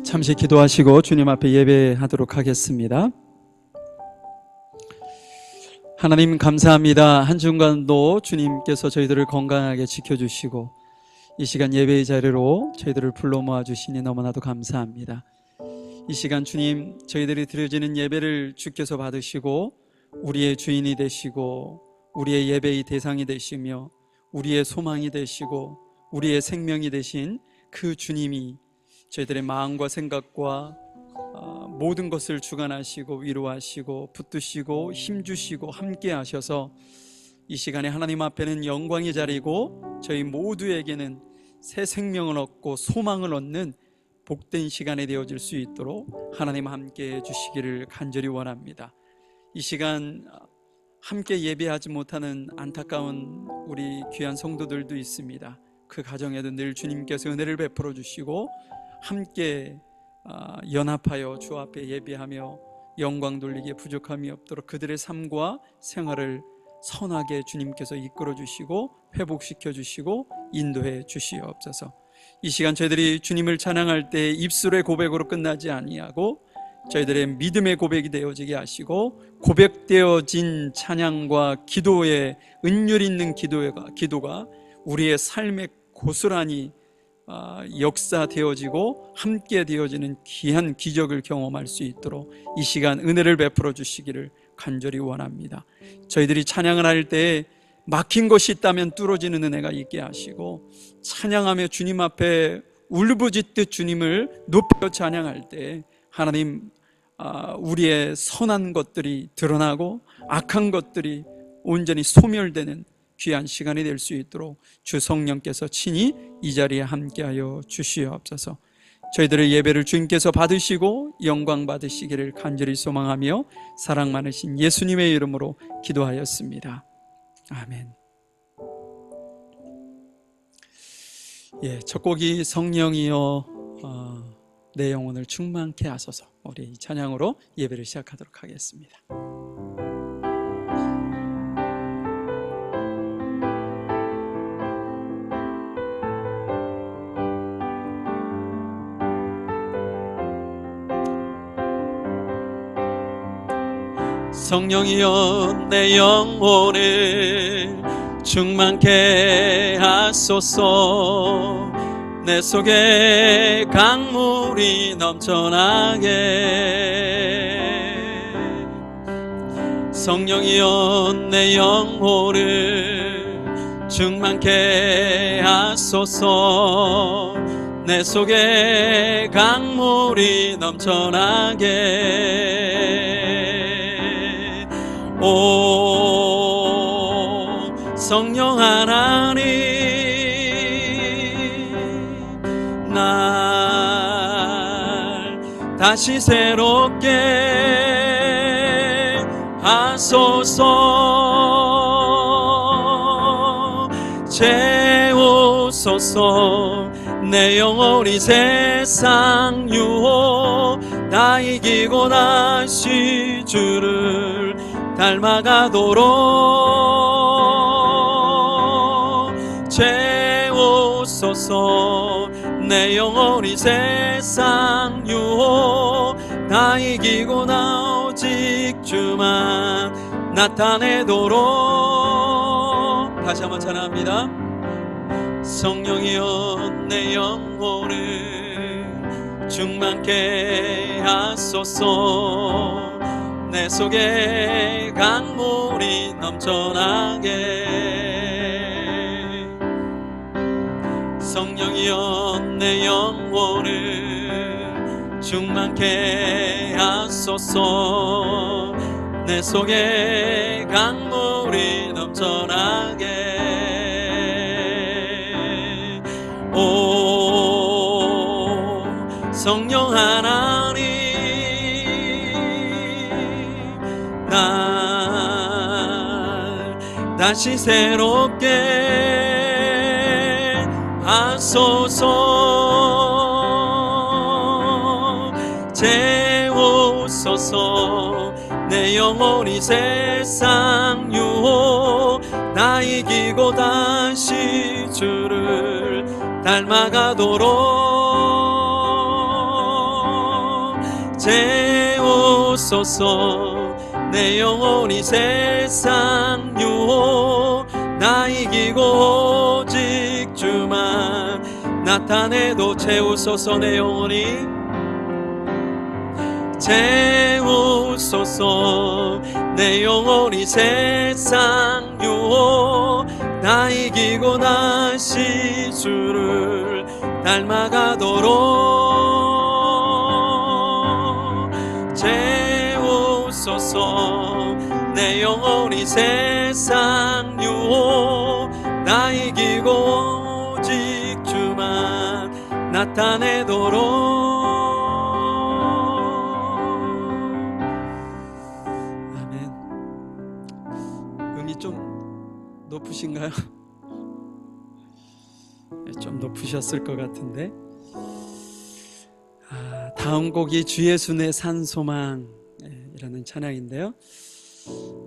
잠시 기도하시고 주님 앞에 예배하도록 하겠습니다. 하나님 감사합니다. 한 주간도 주님께서 저희들을 건강하게 지켜주시고 이 시간 예배의 자리로 저희들을 불러 모아주시니 너무나도 감사합니다. 이 시간 주님, 저희들이 드려지는 예배를 주께서 받으시고 우리의 주인이 되시고 우리의 예배의 대상이 되시며 우리의 소망이 되시고 우리의 생명이 되신 그 주님이 저희들의 마음과 생각과 모든 것을 주관하시고 위로하시고 붙드시고 힘주시고 함께 하셔서 이 시간에 하나님 앞에는 영광의 자리고 저희 모두에게는 새 생명을 얻고 소망을 얻는 복된 시간이 되어질 수 있도록 하나님 함께 해주시기를 간절히 원합니다. 이 시간 함께 예배하지 못하는 안타까운 우리 귀한 성도들도 있습니다. 그 가정에도 늘 주님께서 은혜를 베풀어 주시고 함께 연합하여 주 앞에 예배하며 영광 돌리기에 부족함이 없도록 그들의 삶과 생활을 선하게 주님께서 이끌어 주시고 회복시켜 주시고 인도해 주시옵소서. 이 시간 저희들이 주님을 찬양할 때 입술의 고백으로 끝나지 아니하고 저희들의 믿음의 고백이 되어지게 하시고 고백되어진 찬양과 기도의 은율 있는 기도가 우리의 삶에 고스란히 역사되어지고 함께 되어지는 귀한 기적을 경험할 수 있도록 이 시간 은혜를 베풀어 주시기를 간절히 원합니다. 저희들이 찬양을 할 때 막힌 것이 있다면 뚫어지는 은혜가 있게 하시고 찬양하며 주님 앞에 울부짖듯 주님을 높여 찬양할 때 하나님 우리의 선한 것들이 드러나고 악한 것들이 온전히 소멸되는 귀한 시간이 될 수 있도록 주 성령께서 친히 이 자리에 함께하여 주시옵소서. 저희들의 예배를 주님께서 받으시고 영광 받으시기를 간절히 소망하며 사랑 많으신 예수님의 이름으로 기도하였습니다. 아멘. 첫 곡이 성령이여 내 영혼을 충만케 하소서. 우리 이 찬양으로 예배를 시작하도록 하겠습니다. 성령이여 내 영혼을 충만케 하소서. 내 속에 강물이 넘쳐나게. 성령이여 내 영혼을 충만케 하소서. 내 속에 강물이 넘쳐나게. 오 성령 하나님, 날 다시 새롭게 하소서. 채우소서. 내 영혼이 세상 유혹 다 이기고 다시 주를 닮아가도록 채우소서. 내 영혼이 세상 유혹 다 이기고 나 오직 주만 나타내도록. 다시 한번 찬양합니다. 성령이여 내 영혼을 충만케 하소서. 내 속에 강물이 넘쳐나게. 성령이여 내 영혼을 충만케 하소서. 내 속에 강물이 넘쳐나게. 오 성령 하나님, 날 다시 새롭게 하소서. 채우소서. 내 영혼이 세상 유혹 다 이기고 다시 주를 닮아가도록 채우소서. 내 영혼이 세상 유혹 나 이기고 오직 주만 나타내도 채우소서. 내 영혼이 채우소서. 내 영혼이 세상 유혹 나 이기고 다시 주를 닮아가도록 채우소서. 내 영혼이 세상 유혹 나 이기고 오직 주만 나타내도록. 좀 높으신가요? 좀 높으셨을 것 같은데. 다음 곡이 주 예수 내 산 소망이라는 찬양인데요.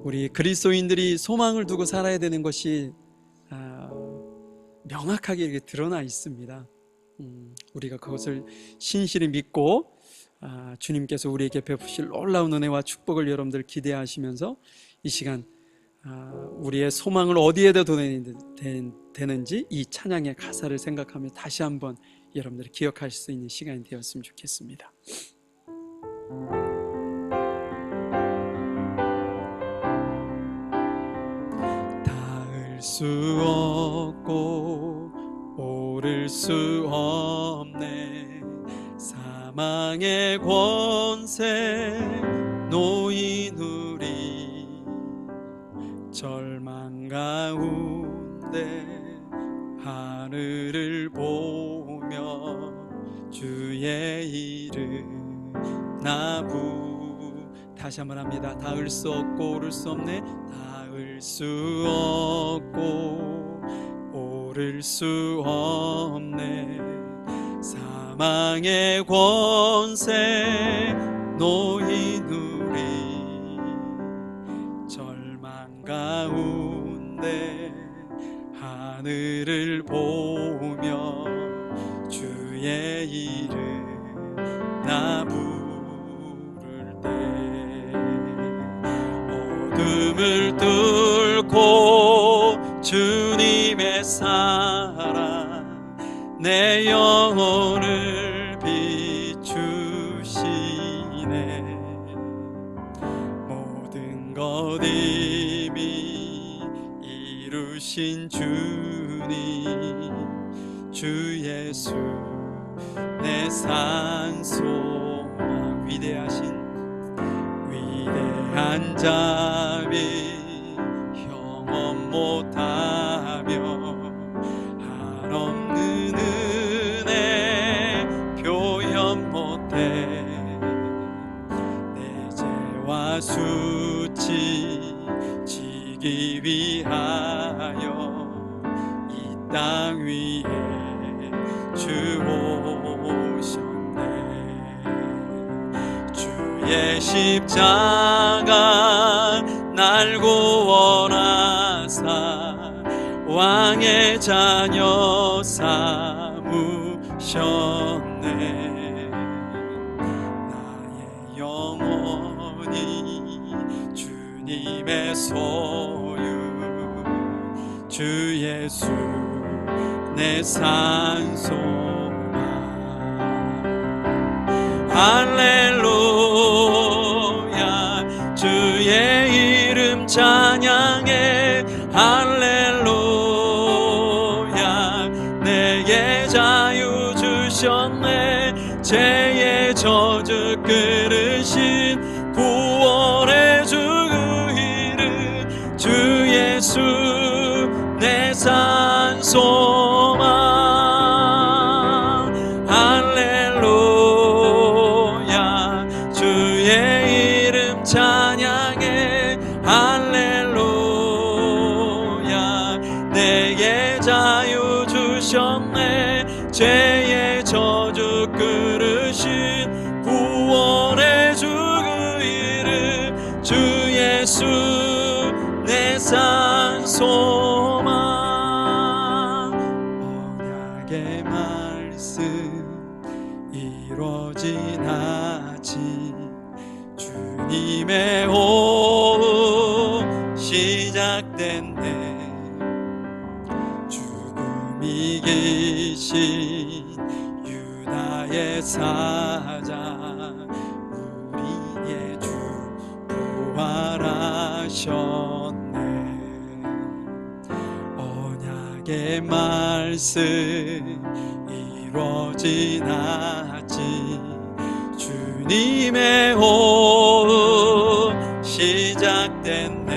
우리 그리스도인들이 소망을 두고 살아야 되는 것이 명확하게 이렇게 드러나 있습니다. 우리가 그것을 신실히 믿고 주님께서 우리에게 베푸실 놀라운 은혜와 축복을 여러분들 기대하시면서 이 시간 우리의 소망을 어디에다 둬야 되는지 이 찬양의 가사를 생각하며 다시 한번 여러분들이 기억하실 수 있는 시간이 되었으면 좋겠습니다. 닿을 수 없고 오를 수 없네. 사망의 권세 노인 우리 절망 가운데 하늘을 보며 주의 이름 나부. 다시 한번 합니다. 닿을 수 없고 오를 수 없네. 닿을 수 없고 오를 수 없네. 사망의 권세 노인 우리 가운데 하늘을 보며 주의 이름 나 부를 때 어둠을 뚫고 주님의 사랑 내 영혼을 비추시네. 모든 것 이미 이루신 주님 주 예수 내 산 소망. 위대한 자비 형언 못하며 한없는 은혜 표현 못해. 내 죄와 수치 지기 위하여 이 땅 위에 주 오셨네. 주의 십자가 날 구원하사 왕의 자녀 삼으셨네. 나의 영혼이 주님의 소유 주 예수 내 산 소망. 할렐루야 주의 이름 찬양해. 할렐루야 내게 자유 주셨네. 죄의 저주 끊으신 구원의 주 그 이름 주 예수 내 산 소망. 할렐루야 주의 이름 찬양해. 할렐루야 내게 자유 주셨네. 죄의 저주 끊으신 구원의 주 그 이름 주 예수 내 산 소망. 언약의 말씀 이루어진 아침 주님의 호흡 시작됐네. 죽음이 이기신 유다의 사자 우리의 주 부활하셨네. 언약의 말씀 이루어지나지. 주님의 호흡 시작됐네.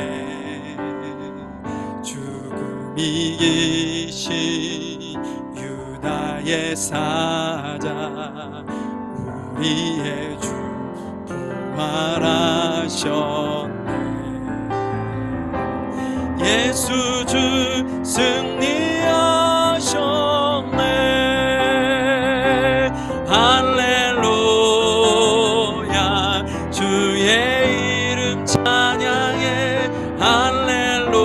죽음이 이기신 유다의 사자 우리의 주 부활하셨네. 예수 주 승리하셨네. 할렐루야. 주의 이름 찬양해. 할렐루야.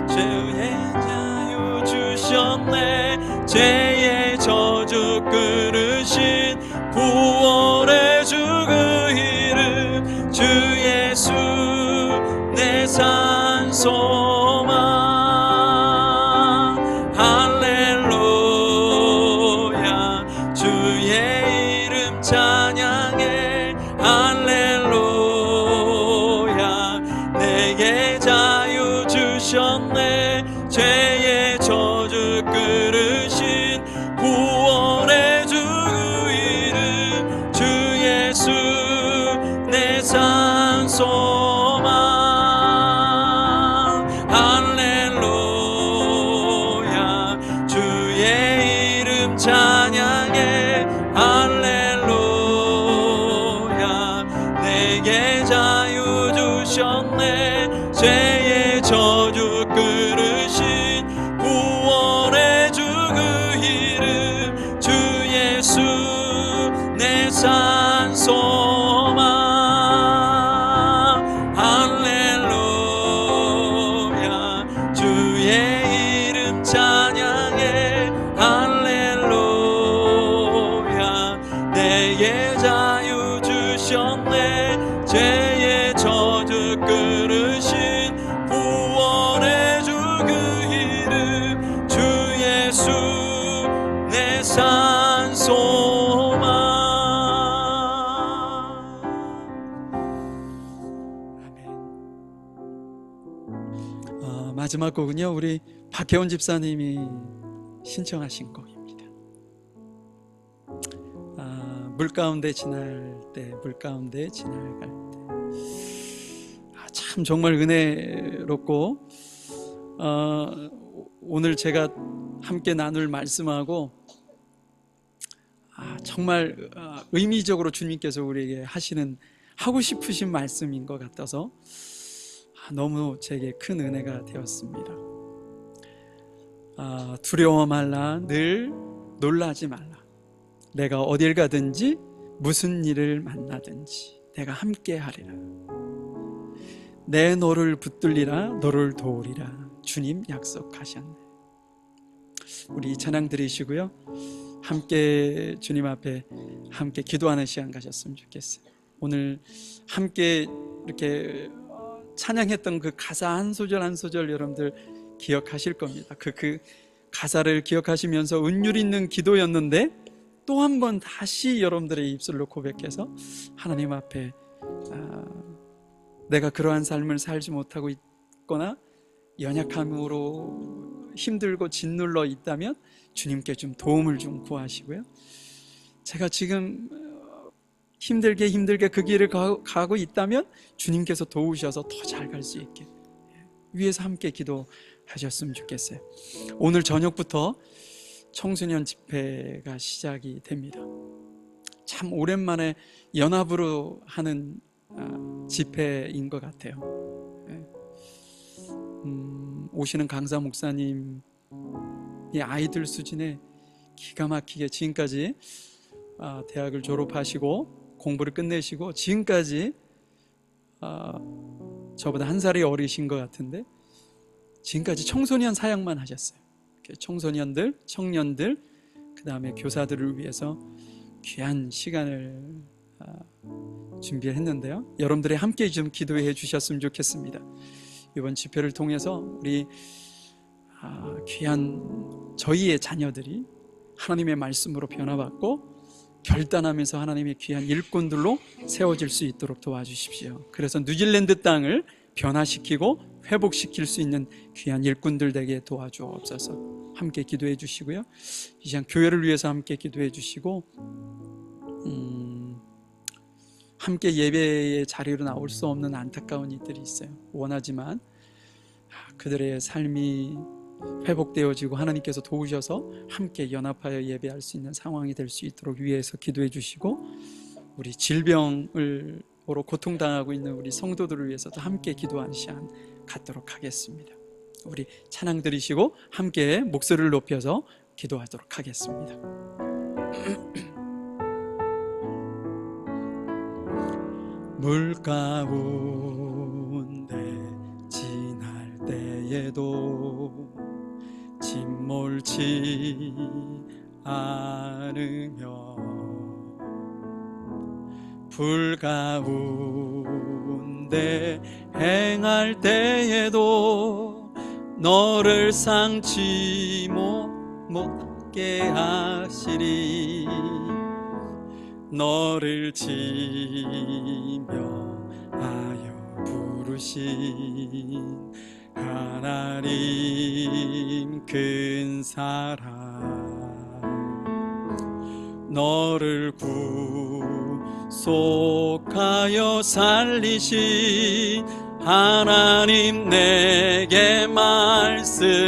죄의 자유 주셨네. 죄의 저주 끊으신 구원의 주 그 이름 주 예수 내 산 소망. 할렐루야. 주의 이름 찬양해. 할렐루야. 내게 자유 주셨네. 죄의 저주 끊으신 구원의 주 그 이름 주 예수 내 산 소망. 할렐루야. 주의 이름 찬양해. 할렐루야. 내게 자유 주셨네. 죄의 저주 끊으신 구원의 주 그 이름 주 예수 내 산 소망. 할렐루야. 주의 이름 찬양해. 할렐루야. 내게 자유 주셨네. 죄의 저주 끊으신 구원의 주 그 이름 주 예수 내 산 소망. 마지막 곡은요, 우리 박혜원 집사님이 신청하신 곡입니다. 물가운데 지날 때, 물가운데 지나갈 때. 참 정말 은혜롭고, 오늘 제가 함께 나눌 말씀하고 정말 의미적으로 주님께서 우리에게 하고 싶으신 말씀인 것 같아서 너무 제게 큰 은혜가 되었습니다. 두려워 말라. 늘 놀라지 말라. 내가 어딜 가든지 무슨 일을 만나든지 내가 함께 하리라. 내 너를 붙들리라. 너를 도우리라. 주님 약속하셨네. 우리 이 찬양 들으시고요, 함께 주님 앞에 함께 기도하는 시간 가졌으면 좋겠어요. 오늘 함께 이렇게 찬양했던 그 가사 한 소절 한 소절 여러분들 기억하실 겁니다. 그 가사를 기억하시면서 은율 있는 기도였는데 또 한 번 다시 여러분들의 입술로 고백해서 하나님 앞에 내가 그러한 삶을 살지 못하고 있거나 연약함으로 힘들고 짓눌러 있다면 주님께 좀 도움을 좀 구하시고요, 제가 지금 힘들게 그 길을 가고 있다면 주님께서 도우셔서 더 잘 갈 수 있게 위에서 함께 기도하셨으면 좋겠어요. 오늘 저녁부터 청소년 집회가 시작이 됩니다. 참 오랜만에 연합으로 하는 집회인 것 같아요. 오시는 강사 목사님이 아이들 수준에 기가 막히게 지금까지 대학을 졸업하시고 공부를 끝내시고 지금까지 저보다 한 살이 어리신 것 같은데 지금까지 청소년 사역만 하셨어요. 청소년들, 청년들, 그 다음에 교사들을 위해서 귀한 시간을 준비했는데요. 여러분들이 함께 좀 기도해 주셨으면 좋겠습니다. 이번 집회를 통해서 우리 귀한 저희의 자녀들이 하나님의 말씀으로 변화받고 결단하면서 하나님의 귀한 일꾼들로 세워질 수 있도록 도와주십시오. 그래서 뉴질랜드 땅을 변화시키고 회복시킬 수 있는 귀한 일꾼들 되게 도와주옵소서. 함께 기도해 주시고요. 이 시간 교회를 위해서 함께 기도해 주시고, 함께 예배의 자리로 나올 수 없는 안타까운 이들이 있어요. 원하지만 그들의 삶이 회복되어지고 하나님께서 도우셔서 함께 연합하여 예배할 수 있는 상황이 될 수 있도록 위해서 기도해 주시고, 우리 질병으로 고통당하고 있는 우리 성도들을 위해서도 함께 기도하는 시간 갖도록 하겠습니다. 우리 찬양 들으시고 함께 목소리를 높여서 기도하도록 하겠습니다. 물 가운데 지날 때에도 침몰치 않으며 불 가운데 행할 때에도 너를 상치 못게 하시리. 너를 지며 하여 부르신 하나님 큰 사랑, 너를 구속하여 살리신 하나님 내게 말씀하시네.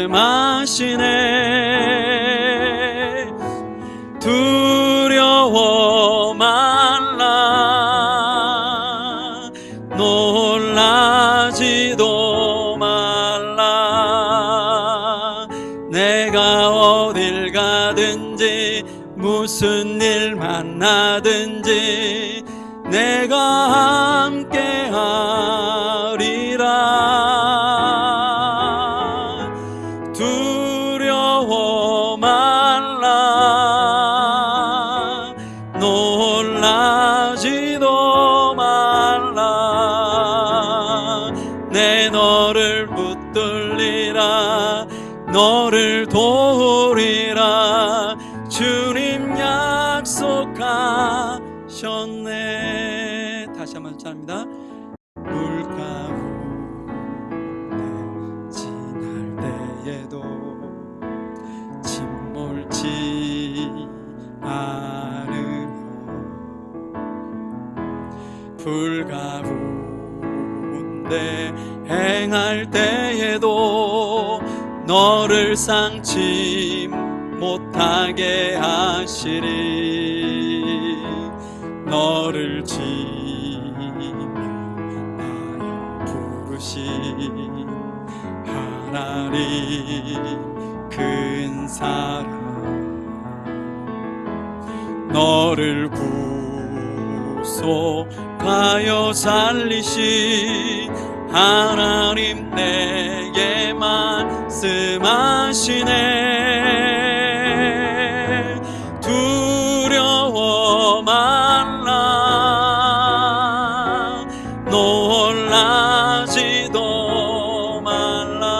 두려워 말라, 놀라지도 말라. 내가 어딜 가든지 무슨 일 만나든지 내가 함께 하리라. 두려워 말라, 놀라지도 말라. 내 너를 붙들리라, 너를 도우리라. 주님 약속하셨네. 다시 한번 찬양합니다. 물 가운데 지날 때에도 침몰치 않으며 불 가운데 행할 때에도 너를 상치 못하게 하시리. 너를 지며 하여 부르신 하나님 큰 사랑, 너를 구속하여 살리신 하나님 내게 말씀하시네. 두려워 말라, 놀라지도 말라.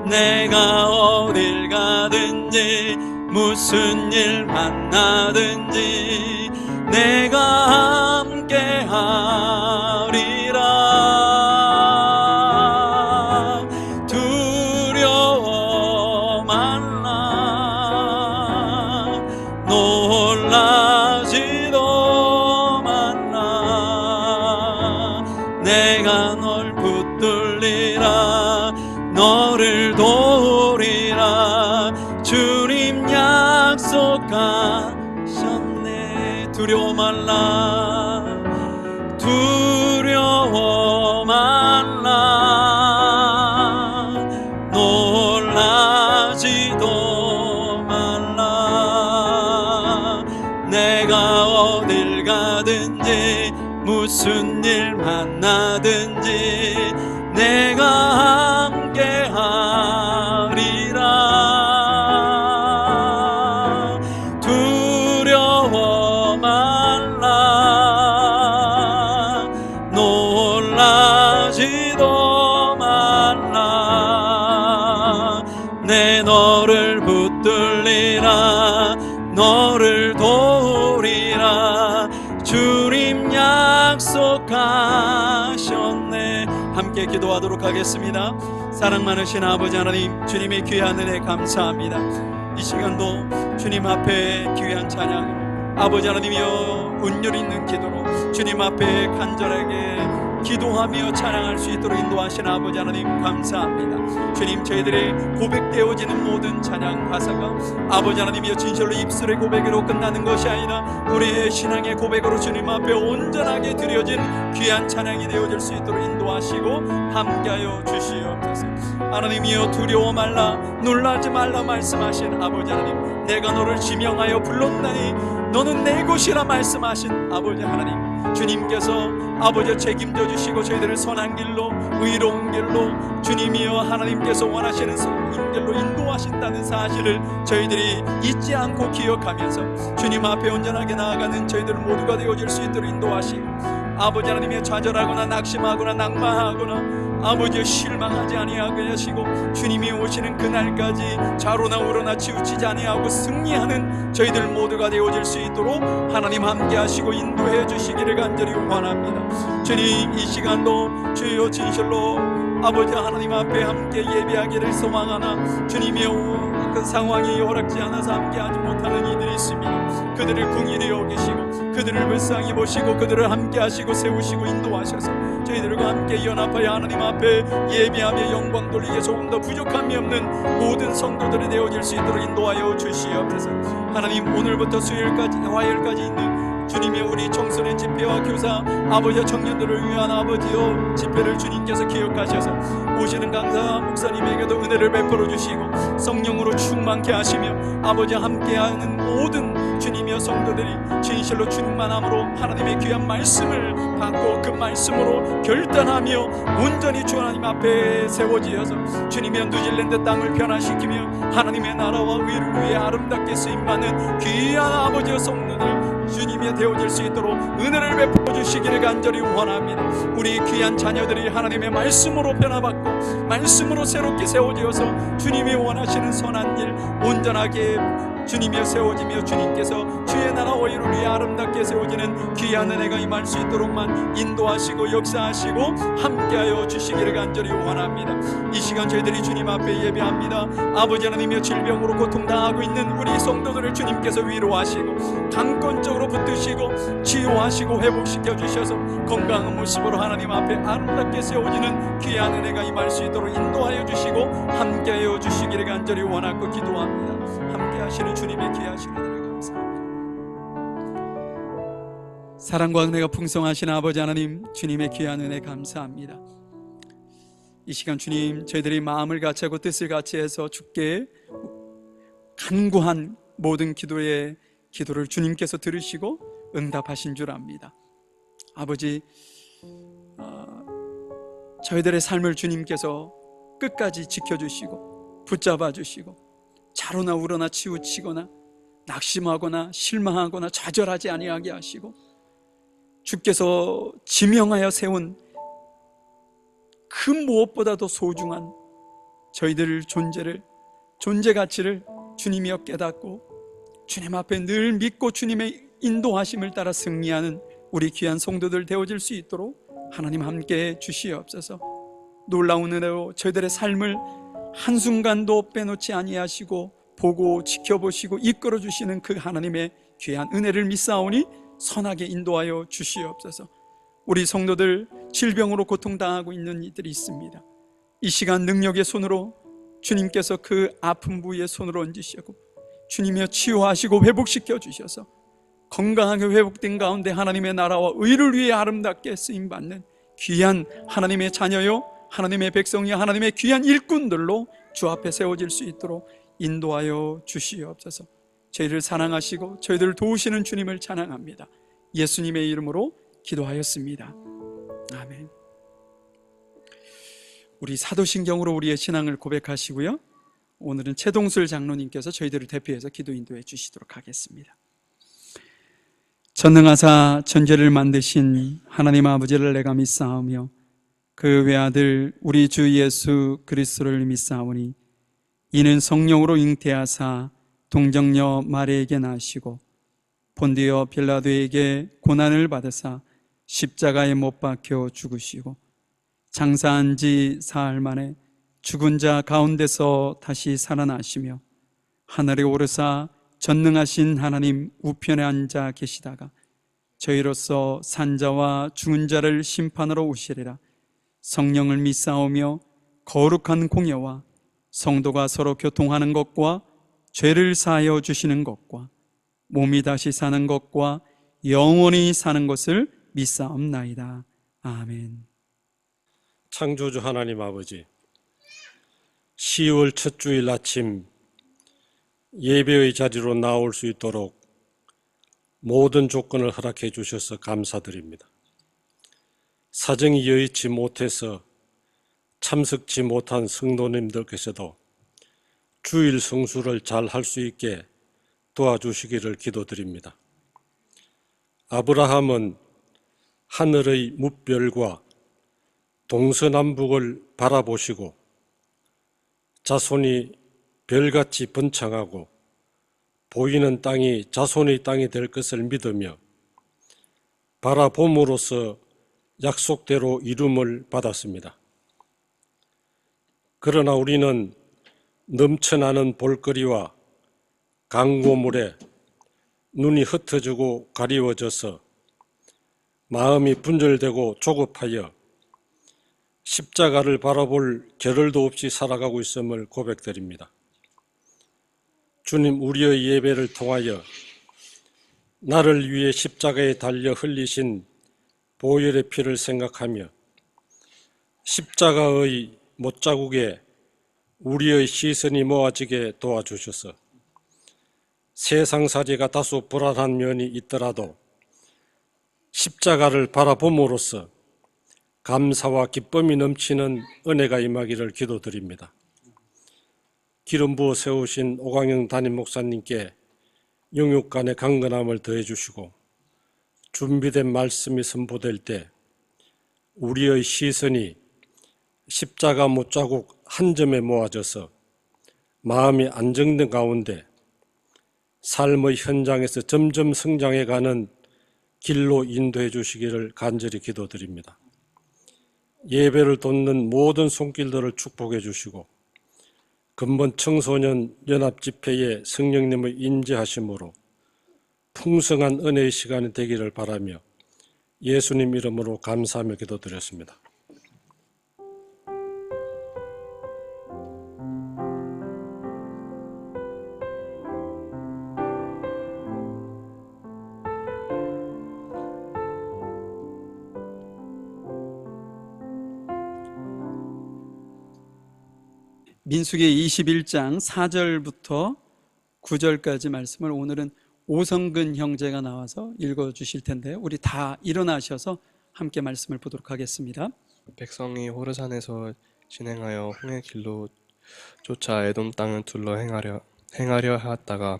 내가 어딜 가든지 무슨 일 만나든지 내가 함께 하리라. 두려워 말라, 놀라지도 말라. 내가 널 붙들리라, 너를 도우리라. 주님 약속하셨네. 두려워 말라, 두려워 말라, 놀라지도 말라. 내가 어딜 가든지 무슨 일 만나든지 내가 함께 하리라. 두려워 내 너를 붙들리라 너를 도우리라 주님 약속하셨네. 함께 기도하도록 하겠습니다. 사랑 많으신 아버지 하나님, 주님의 귀한 은혜 감사합니다. 이 시간도 주님 앞에 귀한 찬양, 아버지 하나님이여 운율 있는 기도로 주님 앞에 간절하게 기도하며 찬양할 수 있도록 인도하신 아버지 하나님 감사합니다. 주님, 저희들의 고백되어지는 모든 찬양 가사가 아버지 하나님이여 진실로 입술의 고백으로 끝나는 것이 아니라 우리의 신앙의 고백으로 주님 앞에 온전하게 드려진 귀한 찬양이 되어질 수 있도록 인도하시고 함께하여 주시옵소서. 하나님이여 두려워 말라 놀라지 말라 말씀하신 아버지 하나님, 내가 너를 지명하여 불렀나니 너는 내 것이라 말씀하신 아버지 하나님, 주님께서 아버지 책임져 주시고 저희들을 선한 길로 의로운 길로 주님이여 하나님께서 원하시는 길로 인도하신다는 사실을 저희들이 잊지 않고 기억하면서 주님 앞에 온전하게 나아가는 저희들 모두가 되어질 수 있도록 인도하시고 아버지 하나님의 좌절하거나 낙심하거나 낭만하거나 아버지의 실망하지 아니하게 하시고 주님이 오시는 그날까지 좌로나 우로나 치우치지 아니하고 승리하는 저희들 모두가 되어질 수 있도록 하나님 함께 하시고 인도해 주시기를 간절히 원합니다. 주님, 이 시간도 주여 진실로 아버지 하나님 앞에 함께 예배하기를 소망하나 주님이여 그 상황이 허락지 않아서 함께하지 못하는 이들이 있습니다. 그들을 긍휼히 여기시고 그들을 불쌍히 보시고 그들을 함께 하시고 세우시고 인도하셔서 저희들과 함께 연합하여 하나님 앞에 예배하며 영광 돌리기에 조금 더 부족함이 없는 모든 성도들이 되어질 수 있도록 인도하여 주시옵소서. 하나님, 오늘부터 수요일까지 화요일까지 있는 주님의 우리 청소년 집회와 교사 아버지와 청년들을 위한 아버지여 집회를 주님께서 기억하셔서 오시는 강사 목사님에게도 은혜를 베풀어 주시고 성령으로 충만케 하시며 아버지와 함께하는 모든 주님이여 성도들이 진실로 주님만 함으로 하나님의 귀한 말씀을 받고 그 말씀으로 결단하며 온전히 주 하나님 앞에 세워지어서 주님의 뉴질랜드 땅을 변화시키며 하나님의 나라와 의를 위해 아름답게 쓰임받는 귀한 아버지여 성도들 주님이 되어질 수 있도록 은혜를 베풀어 주시기를 간절히 원합니다. 우리 귀한 자녀들이 하나님의 말씀으로 변화받고 말씀으로 새롭게 세워지어서 주님이 원하시는 선한 일 온전하게 주님이여 세워지며 주님께서 주의 나라와 의를 위해 아름답게 세워지는 귀한 은혜가 임할 수 있도록만 인도하시고 역사하시고 함께하여 주시기를 간절히 원합니다. 이 시간 저희들이 주님 앞에 예배합니다. 아버지 하나님이여 질병으로 고통당하고 있는 우리 성도들을 주님께서 위로하시고 강권적으로 붙드시고 치유하시고 회복시켜 주셔서 건강한 모습으로 하나님 앞에 아름답게 세워지는 귀한 은혜가 임할 수 있도록 인도하여 주시고 함께하여 주시기를 간절히 원하고 기도합니다. 함께 하시는 주님의 귀하신 은혜를 감사합니다. 사랑과 은혜가 풍성하신 아버지 하나님, 주님의 귀한 은혜 감사합니다. 이 시간 주님, 저희들이 마음을 같이하고 뜻을 같이해서 주께 간구한 모든 기도를 주님께서 들으시고 응답하신 줄 압니다. 아버지, 저희들의 삶을 주님께서 끝까지 지켜주시고 붙잡아 주시고 좌로나 우로나 치우치거나 낙심하거나 실망하거나 좌절하지 아니하게 하시고 주께서 지명하여 세운 그 무엇보다도 소중한 저희들 존재 가치를 주님이여 깨닫고 주님 앞에 늘 믿고 주님의 인도하심을 따라 승리하는 우리 귀한 성도들 되어질 수 있도록 하나님 함께 주시옵소서. 놀라운 은혜로 저희들의 삶을 한순간도 빼놓지 아니하시고 보고 지켜보시고 이끌어 주시는 그 하나님의 귀한 은혜를 믿사오니 선하게 인도하여 주시옵소서. 우리 성도들 질병으로 고통당하고 있는 이들이 있습니다. 이 시간 능력의 손으로 주님께서 그 아픈 부위에 손으로 얹으시고 주님이여 치유하시고 회복시켜 주셔서 건강하게 회복된 가운데 하나님의 나라와 의를 위해 아름답게 쓰임받는 귀한 하나님의 자녀요 하나님의 백성이요 하나님의 귀한 일꾼들로 주 앞에 세워질 수 있도록 인도하여 주시옵소서. 저희를 사랑하시고 저희들을 도우시는 주님을 찬양합니다. 예수님의 이름으로 기도하였습니다. 아멘. 우리 사도신경으로 우리의 신앙을 고백하시고요, 오늘은 최동술 장로님께서 저희들을 대표해서 기도 인도해 주시도록 하겠습니다. 전능하사 천지를 만드신 하나님 아버지를 내가 믿사오며 그 외아들 우리 주 예수 그리스도를 믿사오니 이는 성령으로 잉태하사 동정녀 마리에게 나시고 본디오 빌라도에게 고난을 받으사 십자가에 못 박혀 죽으시고 장사한 지 사흘 만에 죽은 자 가운데서 다시 살아나시며 하늘에 오르사 전능하신 하나님 우편에 앉아 계시다가 저희로서 산자와 죽은 자를 심판하러 오시리라. 성령을 믿사오며 거룩한 공예와 성도가 서로 교통하는 것과 죄를 사하여 주시는 것과 몸이 다시 사는 것과 영원히 사는 것을 믿사옵나이다. 아멘. 창조주 하나님 아버지, 10월 첫 주일 아침 예배의 자리로 나올 수 있도록 모든 조건을 허락해 주셔서 감사드립니다. 사정이 여의치 못해서 참석지 못한 성도님들께서도 주일 성수를 잘 할 수 있게 도와주시기를 기도드립니다. 아브라함은 하늘의 무별과 동서남북을 바라보시고 자손이 별같이 번창하고 보이는 땅이 자손의 땅이 될 것을 믿으며 바라봄으로써 약속대로 이름을 받았습니다. 그러나 우리는 넘쳐나는 볼거리와 강고물에 눈이 흩어지고 가리워져서 마음이 분절되고 조급하여 십자가를 바라볼 겨를도 없이 살아가고 있음을 고백드립니다. 주님, 우리의 예배를 통하여 나를 위해 십자가에 달려 흘리신 보혈의 피를 생각하며 십자가의 못자국에 우리의 시선이 모아지게 도와주셔서 세상살이가 다소 불안한 면이 있더라도 십자가를 바라봄으로써 감사와 기쁨이 넘치는 은혜가 임하기를 기도드립니다. 기름 부어 세우신 오광영 담임 목사님께 영육간의 강건함을 더해 주시고 준비된 말씀이 선포될 때 우리의 시선이 십자가 못자국 한 점에 모아져서 마음이 안정된 가운데 삶의 현장에서 점점 성장해가는 길로 인도해 주시기를 간절히 기도드립니다. 예배를 돕는 모든 손길들을 축복해 주시고 근본 청소년 연합집회에 성령님의 임재하심으로 풍성한 은혜의 시간이 되기를 바라며 예수님 이름으로 감사하며 기도드렸습니다. 민수기 21장 4절부터 9절까지 말씀을 오늘은 오성근 형제가 나와서 읽어주실 텐데 우리 다 일어나셔서 함께 말씀을 보도록 하겠습니다. 백성이 호르산에서 진행하여 홍해 길로 쫓아 에돔 땅을 둘러 행하려 하였다가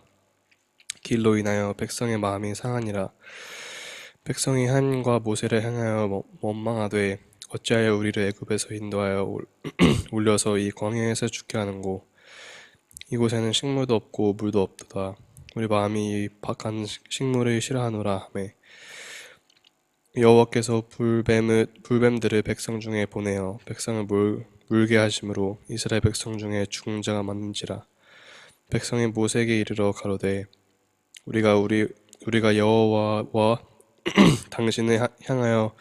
길로 인하여 백성의 마음이 상하니라. 백성이 하나님과 모세를 향하여 원망하되 어찌하여 우리를 애굽에서 인도하여 올려서 이 광야에서 죽게 하는고 이곳에는 식물도 없고 물도 없도다. 우리 마음이 이 박한 식물을 싫어하노라 하매 여호와께서 불뱀들을 백성 중에 보내어 백성을 물게 하심으로 이스라엘 백성 중에 죽은 자가 많은지라. 백성이 모세에게 이르러 가로되 우리가 여호와와 당신을 향하여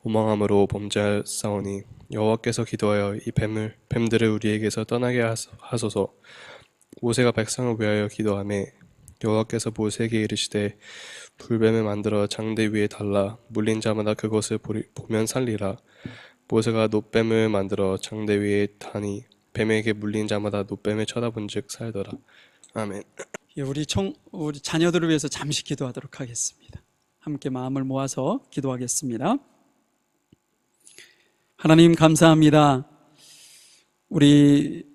오망함으로 범죄하였사오니 여호와께서 기도하여 이 뱀들을 우리에게서 떠나게 하소서. 모세가 백성을 위하여 기도하매 여호와께서 모세에게 이르시되 불뱀을 만들어 장대 위에 달라 물린 자마다 그것을 보면 살리라. 모세가 놋뱀을 만들어 장대 위에 다니 뱀에게 물린 자마다 놋뱀을 쳐다본즉 살더라. 아멘. 우리 자녀들을 위해서 잠시 기도하도록 하겠습니다. 함께 마음을 모아서 기도하겠습니다. 하나님 감사합니다.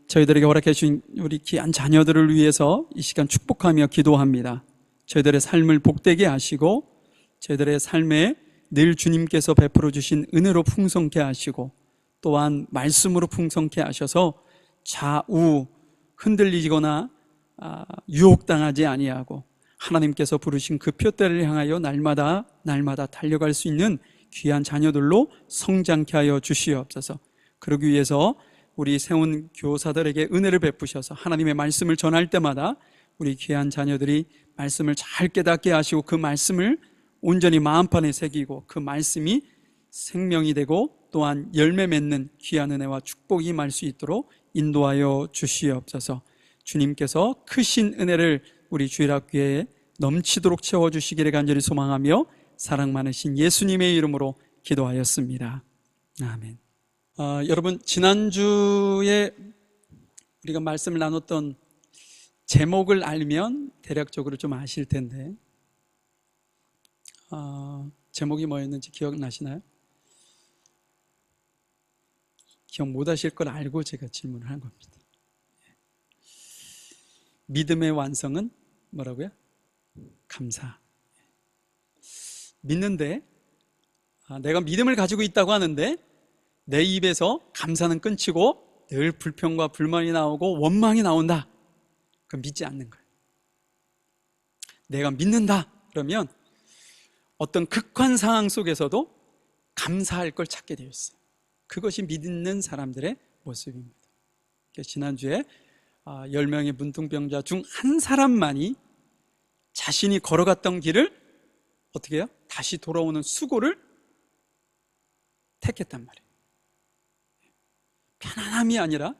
저희들에게 허락해 주신 우리 귀한 자녀들을 위해서 이 시간 축복하며 기도합니다. 저희들의 삶을 복되게 하시고 저희들의 삶에 늘 주님께서 베풀어 주신 은혜로 풍성케 하시고 또한 말씀으로 풍성케 하셔서 좌우 흔들리거나 유혹당하지 아니하고 하나님께서 부르신 그 표대를 향하여 날마다 달려갈 수 있는 귀한 자녀들로 성장케 하여 주시옵소서. 그러기 위해서 우리 세운 교사들에게 은혜를 베푸셔서 하나님의 말씀을 전할 때마다 우리 귀한 자녀들이 말씀을 잘 깨닫게 하시고 그 말씀을 온전히 마음판에 새기고 그 말씀이 생명이 되고 또한 열매 맺는 귀한 은혜와 축복이 임할 수 있도록 인도하여 주시옵소서. 주님께서 크신 은혜를 우리 주일학교에 넘치도록 채워주시기를 간절히 소망하며 사랑 많으신 예수님의 이름으로 기도하였습니다. 아멘. 여러분, 지난주에 우리가 말씀을 나눴던 제목을 알면 대략적으로 좀 아실 텐데 제목이 뭐였는지 기억나시나요? 기억 못 하실 걸 알고 제가 질문을 한 겁니다. 믿음의 완성은 뭐라고요? 감사. 믿는데 내가 믿음을 가지고 있다고 하는데 내 입에서 감사는 끊치고 늘 불평과 불만이 나오고 원망이 나온다. 그럼 믿지 않는 거예요. 내가 믿는다 그러면 어떤 극한 상황 속에서도 감사할 걸 찾게 되어 있어요. 그것이 믿는 사람들의 모습입니다. 지난주에 10명의 문둥병자 중 한 사람만이 자신이 걸어갔던 길을 어떻게 해요? 다시 돌아오는 수고를 택했단 말이에요. 편안함이 아니라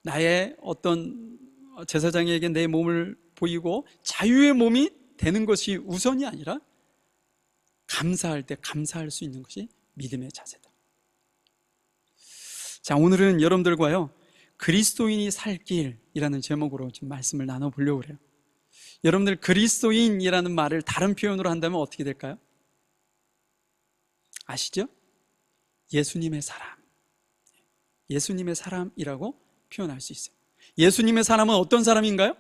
나의 어떤 제사장에게 내 몸을 보이고 자유의 몸이 되는 것이 우선이 아니라 감사할 때 감사할 수 있는 것이 믿음의 자세다. 자, 오늘은 여러분들과요 그리스도인이 살 길이라는 제목으로 좀 말씀을 나눠보려고 그래요. 여러분들 그리스도인이라는 말을 다른 표현으로 한다면 어떻게 될까요? 아시죠? 예수님의 사람. 예수님의 사람이라고 표현할 수 있어요. 예수님의 사람은 어떤 사람인가요?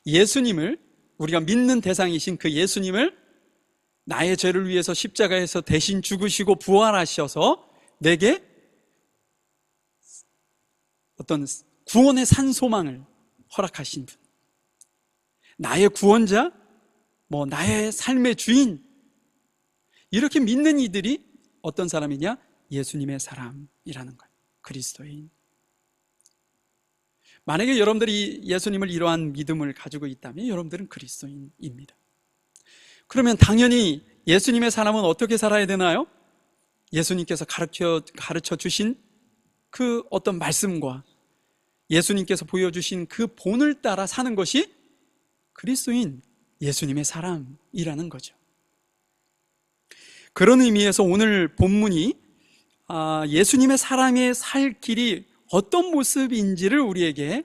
예수님을, 우리가 믿는 대상이신 그 예수님을 나의 죄를 위해서 십자가에서 대신 죽으시고 부활하셔서 내게 어떤 구원의 산 소망을 허락하신 분, 나의 구원자, 나의 삶의 주인, 이렇게 믿는 이들이 어떤 사람이냐? 예수님의 사람이라는 거예요. 그리스도인. 만약에 여러분들이 예수님을 이러한 믿음을 가지고 있다면 여러분들은 그리스도인입니다. 그러면 당연히 예수님의 사람은 어떻게 살아야 되나요? 예수님께서 가르쳐 주신 그 어떤 말씀과 예수님께서 보여주신 그 본을 따라 사는 것이 그리스도인, 예수님의 사람이라는 거죠. 그런 의미에서 오늘 본문이 예수님의 사람의 살 길이 어떤 모습인지를 우리에게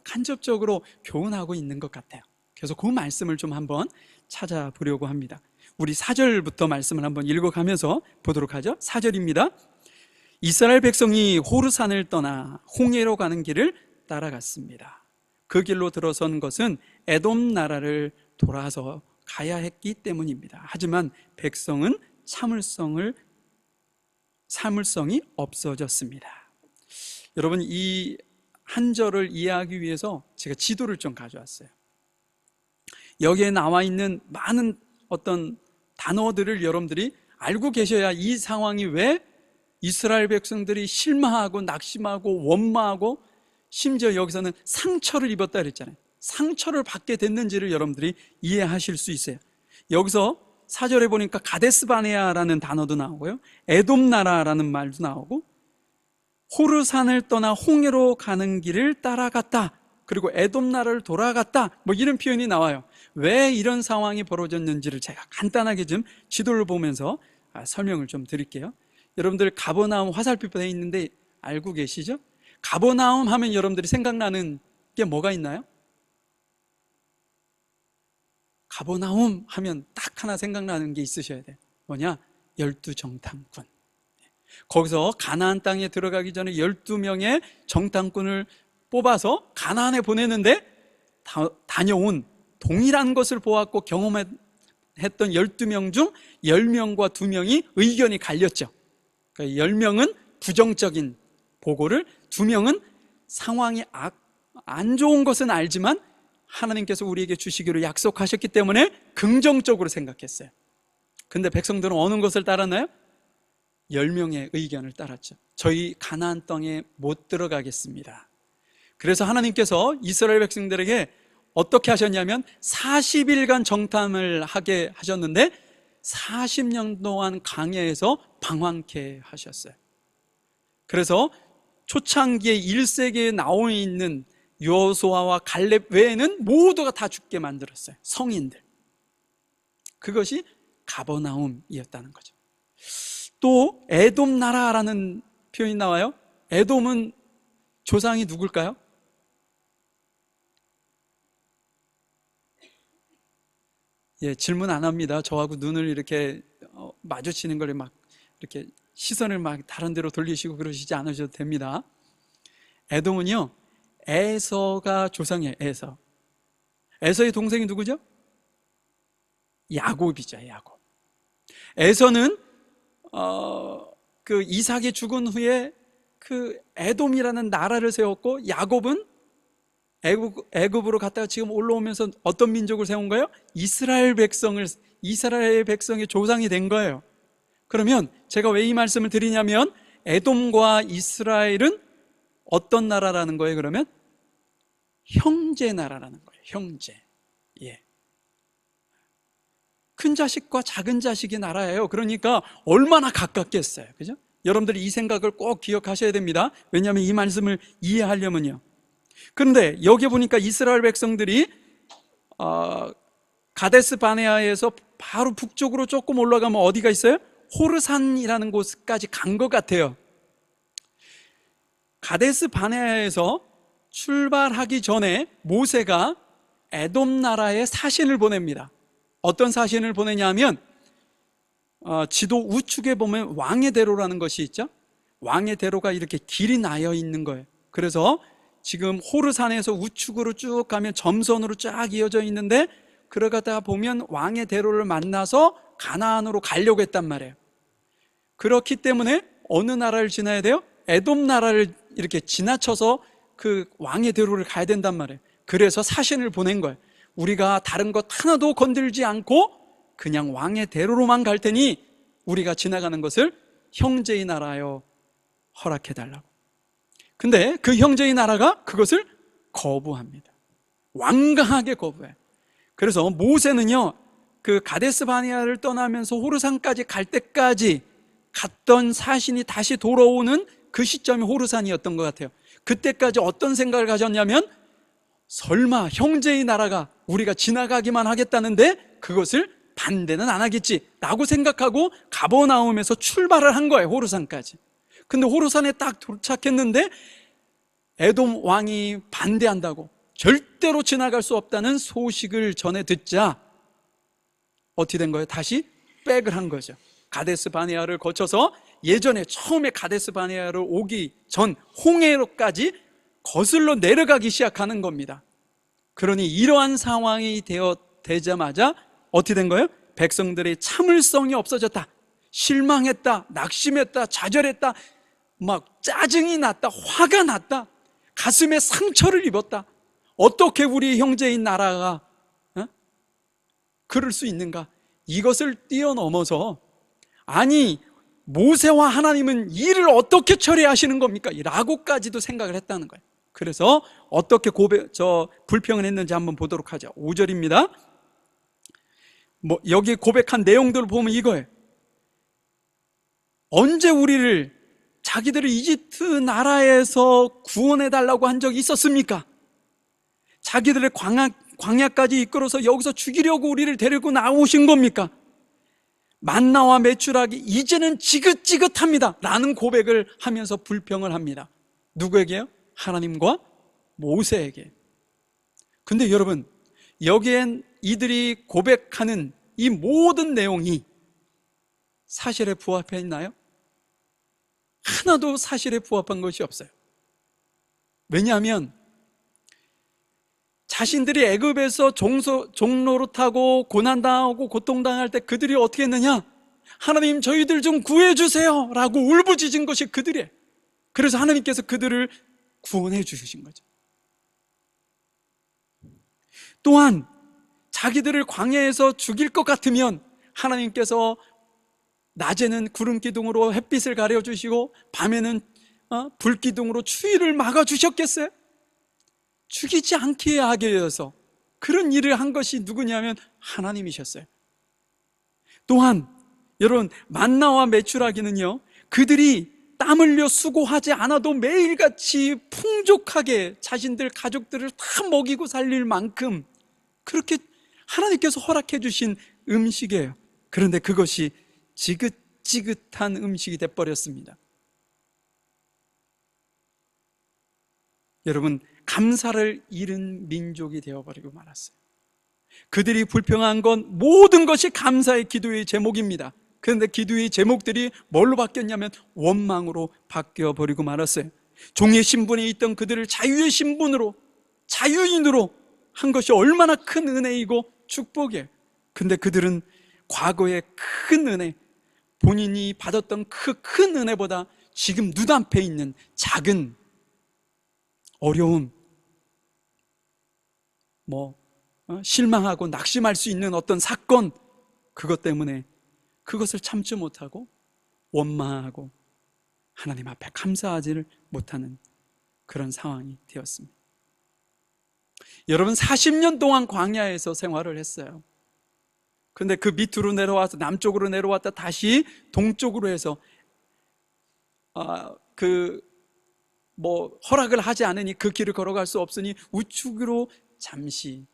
간접적으로 교훈하고 있는 것 같아요. 그래서 그 말씀을 좀 한번 찾아보려고 합니다. 우리 4절부터 말씀을 한번 읽어가면서 보도록 하죠. 4절입니다. 이스라엘 백성이 호르산을 떠나 홍해로 가는 길을 따라갔습니다. 그 길로 들어선 것은 에돔 나라를 돌아서 가야 했기 때문입니다. 하지만 백성은 참을성이 없어졌습니다. 여러분, 이 한 절을 이해하기 위해서 제가 지도를 좀 가져왔어요. 여기에 나와 있는 많은 어떤 단어들을 여러분들이 알고 계셔야 이 상황이 왜 이스라엘 백성들이 실망하고 낙심하고 원망하고 심지어 여기서는 상처를 입었다 그랬잖아요. 상처를 받게 됐는지를 여러분들이 이해하실 수 있어요. 여기서 4절에 보니까 가데스바네아라는 단어도 나오고요, 에돔 나라라는 말도 나오고, 호르산을 떠나 홍해로 가는 길을 따라갔다, 그리고 에돔 나라를 돌아갔다, 이런 표현이 나와요. 왜 이런 상황이 벌어졌는지를 제가 간단하게 좀 지도를 보면서 설명을 좀 드릴게요. 여러분들 가버나움 화살표 되어 있는데 알고 계시죠? 가버나움 하면 여러분들이 생각나는 게 뭐가 있나요? 가버나움 하면 딱 하나 생각나는 게 있으셔야 돼요. 뭐냐? 12정탐꾼. 거기서 가나안 땅에 들어가기 전에 12명의 정탐꾼을 뽑아서 가나안에 보내는데 다녀온 동일한 것을 보았고 경험했던 12명 중 10명과 2명이 의견이 갈렸죠. 그러니까 10명은 부정적인 보고를, 2명은 상황이 안 좋은 것은 알지만 하나님께서 우리에게 주시기로 약속하셨기 때문에 긍정적으로 생각했어요. 근데 백성들은 어느 것을 따랐나요? 10명의 의견을 따랐죠. 저희 가나안 땅에 못 들어가겠습니다. 그래서 하나님께서 이스라엘 백성들에게 어떻게 하셨냐면 40일간 정탐을 하게 하셨는데 40년 동안 광야에서 방황케 하셨어요. 그래서 초창기에 1세기에 나와 있는 여호수아와 갈렙 외에는 모두가 다 죽게 만들었어요. 성인들. 그것이 가버나움이었다는 거죠. 또 에돔 나라라는 표현이 나와요. 에돔은 조상이 누굴까요? 예, 질문 안 합니다. 저하고 눈을 이렇게 마주치는 걸 막 이렇게 시선을 막 다른 데로 돌리시고 그러시지 않으셔도 됩니다. 에돔은요, 에서가 조상이에요. 에서의 동생이 누구죠? 야곱이죠. 야곱. 에서는 그 이삭이 죽은 후에 그 에돔이라는 나라를 세웠고, 야곱은 애굽으로 갔다가 지금 올라오면서 어떤 민족을 세운 거예요? 이스라엘 백성의 조상이 된 거예요. 그러면 제가 왜 이 말씀을 드리냐면, 에돔과 이스라엘은 어떤 나라라는 거예요? 그러면 형제 나라라는 거예요. 형제. 예. 큰 자식과 작은 자식의 나라예요. 그러니까 얼마나 가깝겠어요. 그죠? 여러분들이 이 생각을 꼭 기억하셔야 됩니다. 왜냐하면 이 말씀을 이해하려면요. 그런데 여기 보니까 이스라엘 백성들이 가데스 바네아에서 바로 북쪽으로 조금 올라가면 어디가 있어요? 호르산이라는 곳까지 간 것 같아요. 가데스 바네아에서 출발하기 전에 모세가 에돔 나라에 사신을 보냅니다. 어떤 사신을 보내냐면 지도 우측에 보면 왕의 대로라는 것이 있죠. 왕의 대로가 이렇게 길이 나여 있는 거예요. 그래서 지금 호르산에서 우측으로 쭉 가면 점선으로 쫙 이어져 있는데, 그러다가 보면 왕의 대로를 만나서 가나안으로 가려고 했단 말이에요. 그렇기 때문에 어느 나라를 지나야 돼요? 에돔 나라를 이렇게 지나쳐서 그 왕의 대로를 가야 된단 말이에요. 그래서 사신을 보낸 거예요. 우리가 다른 것 하나도 건들지 않고 그냥 왕의 대로로만 갈 테니 우리가 지나가는 것을 형제의 나라여 허락해달라고. 근데 그 형제의 나라가 그것을 거부합니다. 완강하게 거부해요. 그래서 모세는요, 그 가데스 바네아를 떠나면서 호르산까지 갈 때까지 갔던 사신이 다시 돌아오는 그 시점이 호르산이었던 것 같아요. 그때까지 어떤 생각을 가졌냐면, 설마 형제의 나라가 우리가 지나가기만 하겠다는데 그것을 반대는 안 하겠지 라고 생각하고 가버나움에서 출발을 한 거예요. 호르산까지. 근데 호르산에 딱 도착했는데 에돔 왕이 반대한다고, 절대로 지나갈 수 없다는 소식을 전해 듣자 어떻게 된 거예요? 다시 백을 한 거죠. 가데스 바네아를 거쳐서 예전에 처음에 가데스 바네아를 오기 전 홍해로까지 거슬러 내려가기 시작하는 겁니다. 그러니 이러한 상황이 되자마자 어떻게 된 거예요? 백성들의 참을성이 없어졌다, 실망했다, 낙심했다, 좌절했다, 막 짜증이 났다, 화가 났다, 가슴에 상처를 입었다. 어떻게 우리 형제인 나라가 그럴 수 있는가? 이것을 뛰어넘어서, 아니 모세와 하나님은 일을 어떻게 처리하시는 겁니까? 라고까지도 생각을 했다는 거예요. 그래서 어떻게 불평을 했는지 한번 보도록 하죠. 5절입니다. 여기 고백한 내용들을 보면 이거예요. 언제 우리를 자기들을 이집트 나라에서 구원해달라고 한 적이 있었습니까? 자기들의 광야까지 이끌어서 여기서 죽이려고 우리를 데리고 나오신 겁니까? 만나와 메추라기 이제는 지긋지긋합니다 라는 고백을 하면서 불평을 합니다. 누구에게요? 하나님과 모세에게. 근데 여러분, 여기엔 이들이 고백하는 이 모든 내용이 사실에 부합해 있나요? 하나도 사실에 부합한 것이 없어요. 왜냐하면 자신들이 애굽에서 종노릇하고 고난당하고 고통당할 때 그들이 어떻게 했느냐? 하나님, 저희들 좀 구해주세요 라고 울부짖은 것이 그들이에요. 그래서 하나님께서 그들을 구원해 주신 거죠. 또한 자기들을 광야에서 죽일 것 같으면 하나님께서 낮에는 구름 기둥으로 햇빛을 가려주시고 밤에는 불 기둥으로 추위를 막아주셨겠어요? 죽이지 않게 하기 위해서 그런 일을 한 것이 누구냐면 하나님이셨어요. 또한 여러분, 만나와 메추라기는요, 그들이 땀 흘려 수고하지 않아도 매일같이 풍족하게 자신들 가족들을 다 먹이고 살릴 만큼 그렇게 하나님께서 허락해 주신 음식이에요. 그런데 그것이 지긋지긋한 음식이 돼버렸습니다. 여러분, 감사를 잃은 민족이 되어버리고 말았어요. 그들이 불평한 건 모든 것이 감사의 기도의 제목입니다. 그런데 기도의 제목들이 뭘로 바뀌었냐면 원망으로 바뀌어버리고 말았어요. 종의 신분에 있던 그들을 자유의 신분으로, 자유인으로 한 것이 얼마나 큰 은혜이고 축복이에요. 근데 그들은 과거의 큰 은혜, 본인이 받았던 그 큰 은혜보다 지금 눈앞에 있는 작은 어려움, 실망하고 낙심할 수 있는 어떤 사건, 그것 때문에 그것을 참지 못하고 원망하고 하나님 앞에 감사하지를 못하는 그런 상황이 되었습니다. 여러분, 40년 동안 광야에서 생활을 했어요. 근데 그 밑으로 내려와서 남쪽으로 내려왔다 다시 동쪽으로 해서 허락을 하지 않으니 그 길을 걸어갈 수 없으니 우측으로 잠시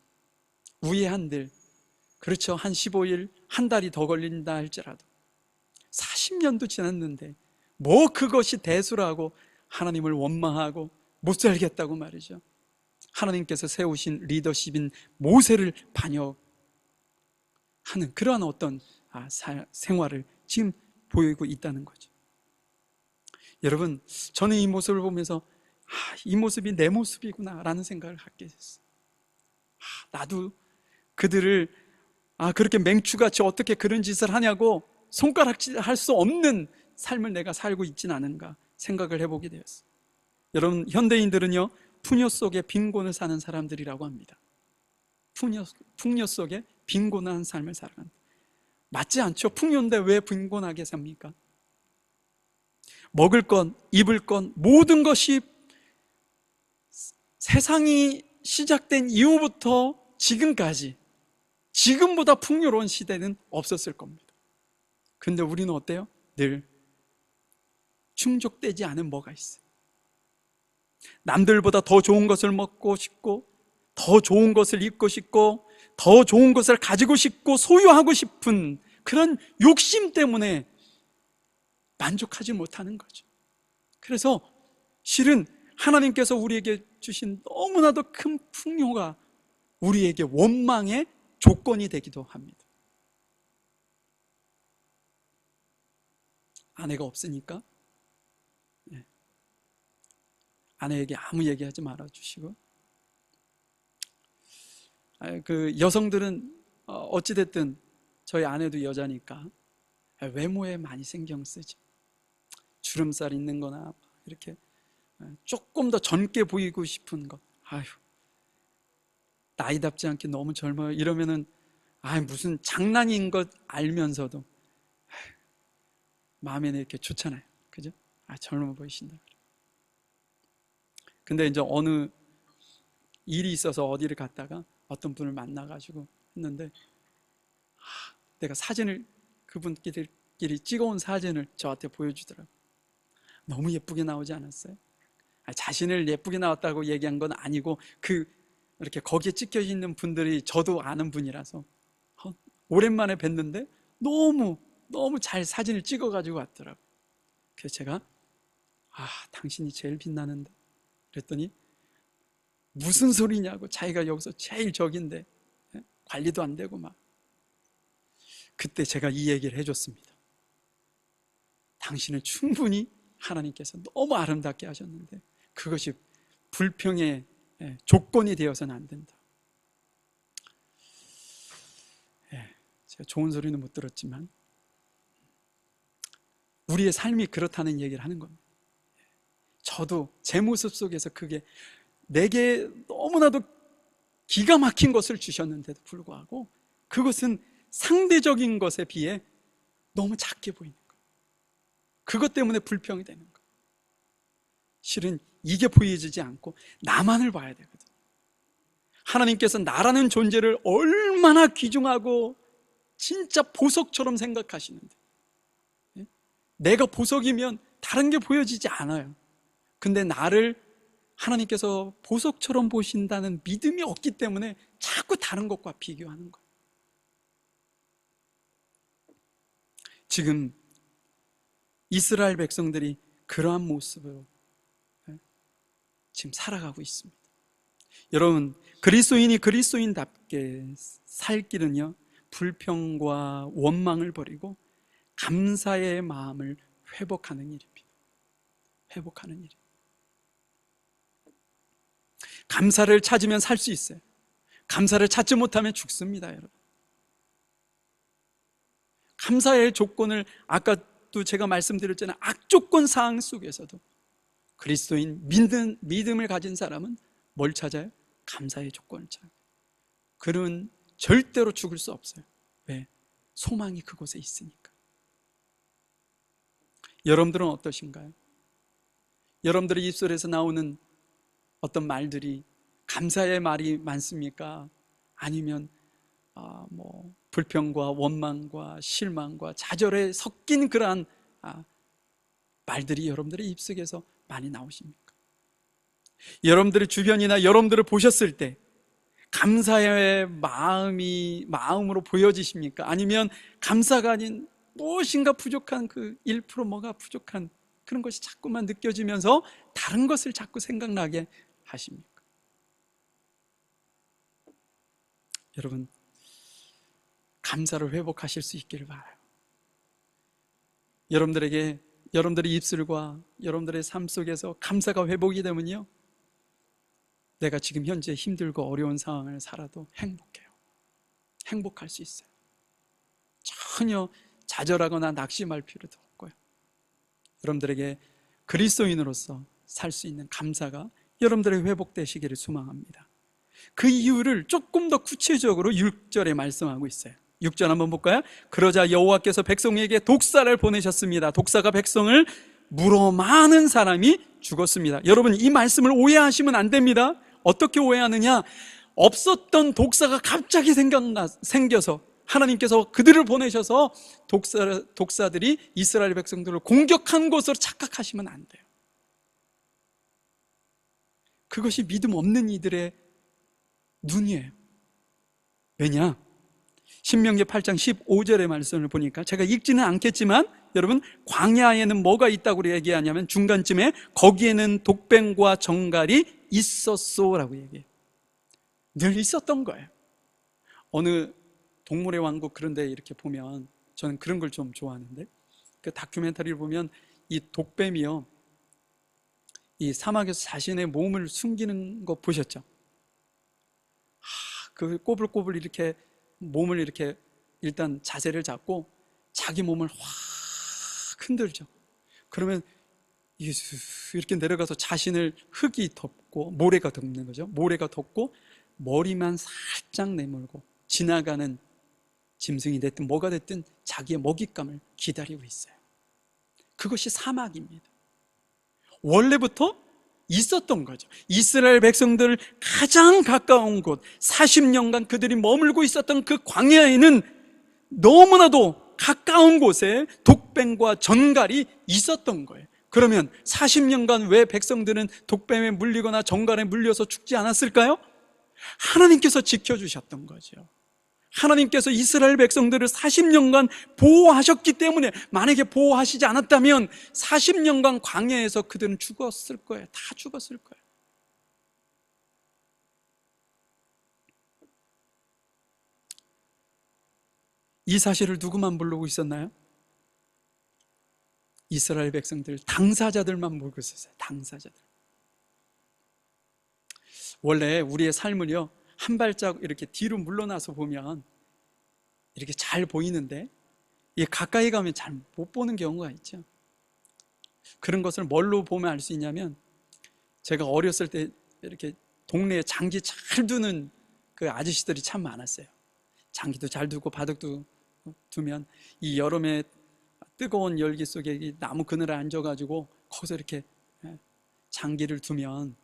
우회한들, 그렇죠, 한 15일, 한 달이 더 걸린다 할지라도 40년도 지났는데 뭐 그것이 대수라고 하나님을 원망하고 못 살겠다고 말이죠. 하나님께서 세우신 리더십인 모세를 반역하는 그러한 어떤 생활을 지금 보이고 있다는 거죠. 여러분, 저는 이 모습을 보면서 이 모습이 내 모습이구나 라는 생각을 갖게 됐어요. 나도 그들을 그렇게 맹추같이 어떻게 그런 짓을 하냐고 손가락질 할 수 없는 삶을 내가 살고 있진 않은가 생각을 해보게 되었어요. 여러분, 현대인들은요, 풍요 속에 빈곤을 사는 사람들이라고 합니다. 풍요 속에 빈곤한 삶을 살아간다. 맞지 않죠? 풍요인데 왜 빈곤하게 삽니까? 먹을 것, 입을 것, 모든 것이 세상이 시작된 이후부터 지금까지 지금보다 풍요로운 시대는 없었을 겁니다. 근데 우리는 어때요? 늘 충족되지 않은 뭐가 있어요. 남들보다 더 좋은 것을 먹고 싶고, 더 좋은 것을 입고 싶고, 더 좋은 것을 가지고 싶고 소유하고 싶은 그런 욕심 때문에 만족하지 못하는 거죠. 그래서 실은 하나님께서 우리에게 주신 너무나도 큰 풍요가 우리에게 원망의 조건이 되기도 합니다. 아내가 없으니까 아내에게 아무 얘기하지 말아주시고, 그 여성들은 어찌됐든 저희 아내도 여자니까 외모에 많이 신경 쓰죠. 주름살 있는 거나 이렇게 조금 더 젊게 보이고 싶은 것, 나이답지 않게 너무 젊어요 이러면은 무슨 장난인 것 알면서도 마음에 이렇게 좋잖아요. 그죠? 젊어 보이신다. 근데 이제 어느 일이 있어서 어디를 갔다가 어떤 분을 만나가지고 했는데 내가 사진을 그분끼리 찍어온 사진을 저한테 보여주더라고요. 너무 예쁘게 나오지 않았어요? 자신을 예쁘게 나왔다고 얘기한 건 아니고 이렇게 거기에 찍혀 있는 분들이 저도 아는 분이라서 오랜만에 뵀는데 너무 잘 사진을 찍어가지고 왔더라고요. 그래서 제가 당신이 제일 빛나는데 그랬더니 무슨 소리냐고, 자기가 여기서 제일 적인데 관리도 안 되고 막. 그때 제가 이 얘기를 해줬습니다. 당신은 충분히 하나님께서 너무 아름답게 하셨는데 그것이 불평의 조건이 되어서는 안 된다. 제가 좋은 소리는 못 들었지만 우리의 삶이 그렇다는 얘기를 하는 겁니다. 저도 제 모습 속에서 그게 내게 너무나도 기가 막힌 것을 주셨는데도 불구하고 그것은 상대적인 것에 비해 너무 작게 보이는 거예요. 그것 때문에 불평이 되는 거예요. 실은 이게 보여지지 않고 나만을 봐야 되거든요. 하나님께서 나라는 존재를 얼마나 귀중하고 진짜 보석처럼 생각하시는데, 내가 보석이면 다른 게 보여지지 않아요. 근데 나를 하나님께서 보석처럼 보신다는 믿음이 없기 때문에 자꾸 다른 것과 비교하는 거예요. 지금 이스라엘 백성들이 그러한 모습으로 지금 살아가고 있습니다. 여러분, 그리스도인이 그리스도인답게 살 길은요, 불평과 원망을 버리고 감사의 마음을 회복하는 일입니다. 회복하는 일. 감사를 찾으면 살 수 있어요. 감사를 찾지 못하면 죽습니다, 여러분. 감사의 조건을 아까도 제가 말씀드렸잖아요. 악조건 상황 속에서도 그리스도인 믿음을 가진 사람은 뭘 찾아요? 감사의 조건을 찾아요. 그는 절대로 죽을 수 없어요. 왜? 소망이 그곳에 있으니까. 여러분들은 어떠신가요? 여러분들의 입술에서 나오는 어떤 말들이 감사의 말이 많습니까? 아니면 불평과 원망과 실망과 좌절에 섞인 그러한 말들이 여러분들의 입속에서 많이 나오십니까? 여러분들의 주변이나 여러분들을 보셨을 때 감사의 마음으로 보여지십니까? 아니면 감사가 아닌 무엇인가 부족한 그 1% 뭐가 부족한 그런 것이 자꾸만 느껴지면서 다른 것을 자꾸 생각나게 하십니까? 여러분, 감사를 회복하실 수 있기를 바라요. 여러분들의 입술과 여러분들의 삶 속에서 감사가 회복이 되면요, 내가 지금 현재 힘들고 어려운 상황을 살아도 행복해요. 행복할 수 있어요. 전혀 좌절하거나 낙심할 필요도 없고요. 여러분들에게 그리스도인으로서 살 수 있는 감사가 여러분들의 회복되시기를 소망합니다. 그 이유를 조금 더 구체적으로 6절에 말씀하고 있어요. 6절 한번 볼까요? 그러자 여호와께서 백성에게 독사를 보내셨습니다. 독사가 백성을 물어 많은 사람이 죽었습니다. 여러분, 이 말씀을 오해하시면 안 됩니다. 어떻게 오해하느냐? 없었던 독사가 갑자기 생겨서 하나님께서 그들을 보내셔서 독사들이 이스라엘 백성들을 공격한 것으로 착각하시면 안 돼요. 그것이 믿음 없는 이들의 눈이에요. 왜냐? 신명기 8장 15절의 말씀을 보니까, 제가 읽지는 않겠지만 여러분, 광야에는 뭐가 있다고 얘기하냐면 중간쯤에 거기에는 독뱀과 정갈이 있었소라고 얘기해요. 늘 있었던 거예요. 어느 동물의 왕국 그런 데 이렇게 보면, 저는 그런 걸 좀 좋아하는데, 그 다큐멘터리를 보면 이 독뱀이요, 이 사막에서 자신의 몸을 숨기는 거 보셨죠? 그 꼬불꼬불 이렇게 몸을 이렇게 일단 자세를 잡고 자기 몸을 확 흔들죠. 그러면 이렇게 내려가서 자신을 흙이 덮고, 모래가 덮는 거죠. 모래가 덮고 머리만 살짝 내밀고 지나가는 짐승이 됐든 뭐가 됐든 자기의 먹잇감을 기다리고 있어요. 그것이 사막입니다. 원래부터 있었던 거죠. 이스라엘 백성들 가장 가까운 곳, 40년간 그들이 머물고 있었던 그 광야에는 너무나도 가까운 곳에 독뱀과 전갈이 있었던 거예요. 그러면 40년간 왜 백성들은 독뱀에 물리거나 전갈에 물려서 죽지 않았을까요? 하나님께서 지켜주셨던 거죠. 하나님께서 이스라엘 백성들을 40년간 보호하셨기 때문에, 만약에 보호하시지 않았다면 40년간 광야에서 그들은 죽었을 거예요. 다 죽었을 거예요. 이 사실을 누구만 모르고 있었나요? 이스라엘 백성들, 당사자들만 모르고 있었어요. 당사자들. 원래 우리의 삶은요, 한 발자국 이렇게 뒤로 물러나서 보면 이렇게 잘 보이는데, 가까이 가면 잘 못 보는 경우가 있죠. 그런 것을 뭘로 보면 알 수 있냐면, 제가 어렸을 때 이렇게 동네에 장기 잘 두는 그 아저씨들이 참 많았어요. 장기도 잘 두고 바둑도 두면 이 여름에 뜨거운 열기 속에 이 나무 그늘에 앉아가지고 거기서 이렇게 장기를 두면,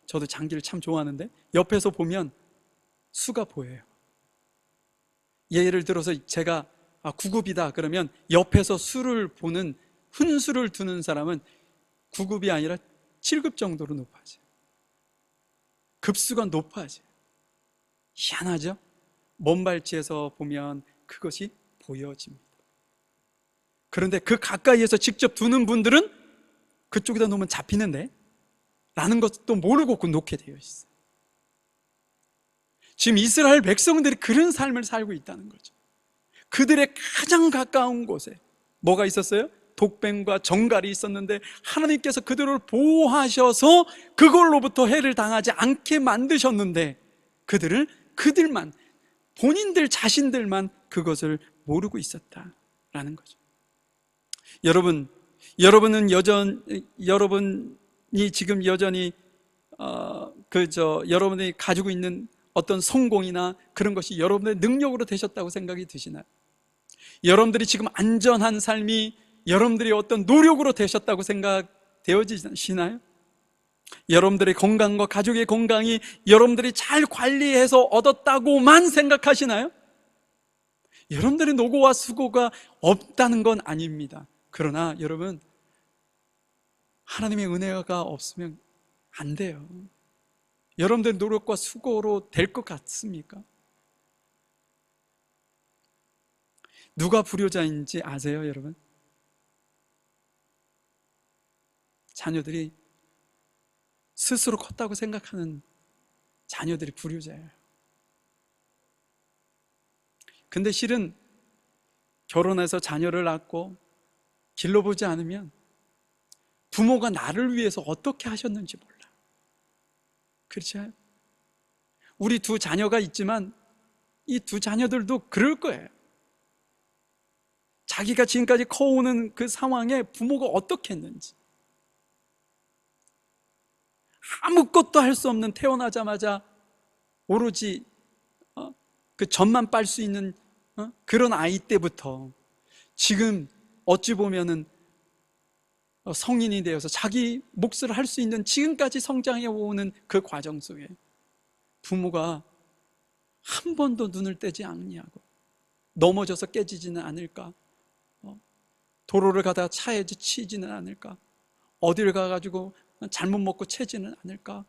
저도 장기를 참 좋아하는데 옆에서 보면 수가 보여요. 예를 들어서 제가 9급이다 그러면 옆에서 수를 보는, 훈수를 두는 사람은 9급이 아니라 7급 정도로 높아져요. 급수가 높아져요. 희한하죠? 먼 발치에서 보면 그것이 보여집니다. 그런데 그 가까이에서 직접 두는 분들은 그쪽에다 놓으면 잡히는데 라는 것도 모르고 놓게 되어 있어요. 지금 이스라엘 백성들이 그런 삶을 살고 있다는 거죠. 그들의 가장 가까운 곳에 뭐가 있었어요? 독뱀과 정갈이 있었는데 하나님께서 그들을 보호하셔서 그걸로부터 해를 당하지 않게 만드셨는데 그들만, 본인들 자신들만 그것을 모르고 있었다라는 거죠. 여러분이 지금 여전히 여러분이 가지고 있는 어떤 성공이나 그런 것이 여러분의 능력으로 되셨다고 생각이 드시나요? 여러분들이 지금 안전한 삶이 여러분들이 어떤 노력으로 되셨다고 생각되어지시나요? 여러분들의 건강과 가족의 건강이 여러분들이 잘 관리해서 얻었다고만 생각하시나요? 여러분들의 노고와 수고가 없다는 건 아닙니다. 그러나 여러분, 하나님의 은혜가 없으면 안 돼요. 여러분들의 노력과 수고로 될 것 같습니까? 누가 불효자인지 아세요, 여러분? 자녀들이 스스로 컸다고 생각하는 자녀들이 불효자예요. 근데 실은 결혼해서 자녀를 낳고 길러보지 않으면 부모가 나를 위해서 어떻게 하셨는지 몰라. 그렇지 않아요? 우리 두 자녀가 있지만 이 두 자녀들도 그럴 거예요. 자기가 지금까지 커오는 그 상황에 부모가 어떻게 했는지, 아무것도 할 수 없는, 태어나자마자 오로지 그 젖만 빨 수 있는 그런 아이 때부터 지금 어찌 보면은 성인이 되어서 자기 몫을 할 수 있는 지금까지 성장해 오는 그 과정 속에 부모가 한 번도 눈을 떼지 않냐고, 넘어져서 깨지지는 않을까, 도로를 가다가 차에 치지는 않을까, 어디를 가가지고 잘못 먹고 체지는 않을까,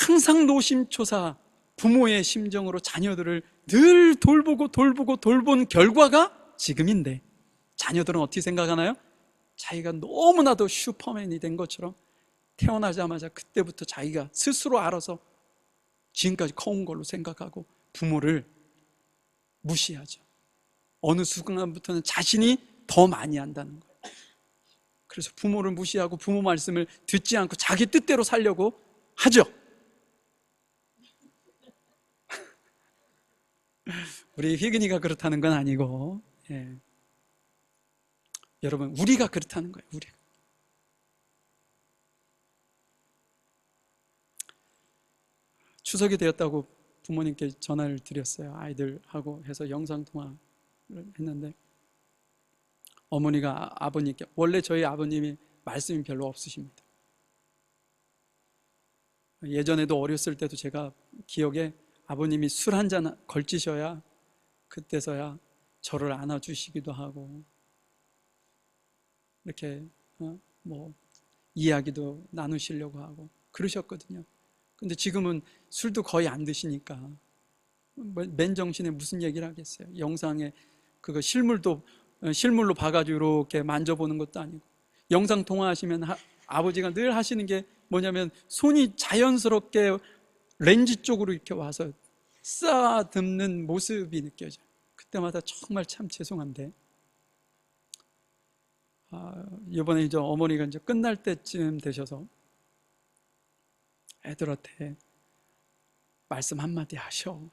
항상 노심초사 부모의 심정으로 자녀들을 늘 돌본 결과가 지금인데, 자녀들은 어떻게 생각하나요? 자기가 너무나도 슈퍼맨이 된 것처럼 태어나자마자 그때부터 자기가 스스로 알아서 지금까지 커온 걸로 생각하고 부모를 무시하죠. 어느 순간부터는 자신이 더 많이 한다는 거예요. 그래서 부모를 무시하고 부모 말씀을 듣지 않고 자기 뜻대로 살려고 하죠. 우리 휘근이가 그렇다는 건 아니고, 여러분, 우리가 그렇다는 거예요. 우리가. 추석이 되었다고 부모님께 전화를 드렸어요. 아이들하고 해서 영상통화를 했는데, 어머니가 아버님께, 원래 저희 아버님이 말씀이 별로 없으십니다. 예전에도 어렸을 때도 제가 기억에 아버님이 술 한 잔 걸치셔야 그때서야 저를 안아주시기도 하고 이렇게 이야기도 나누시려고 하고 그러셨거든요. 근데 지금은 술도 거의 안 드시니까 맨정신에 무슨 얘기를 하겠어요. 영상에 그거 실물로 봐가지고 이렇게 만져보는 것도 아니고, 영상 통화하시면 아버지가 늘 하시는 게 뭐냐면 손이 자연스럽게 렌즈 쪽으로 이렇게 와서 쓰다듬는 모습이 느껴져요. 그때마다 정말 참 죄송한데, 이번에 이제 어머니가 이제 끝날 때쯤 되셔서 애들한테 말씀 한마디 하셔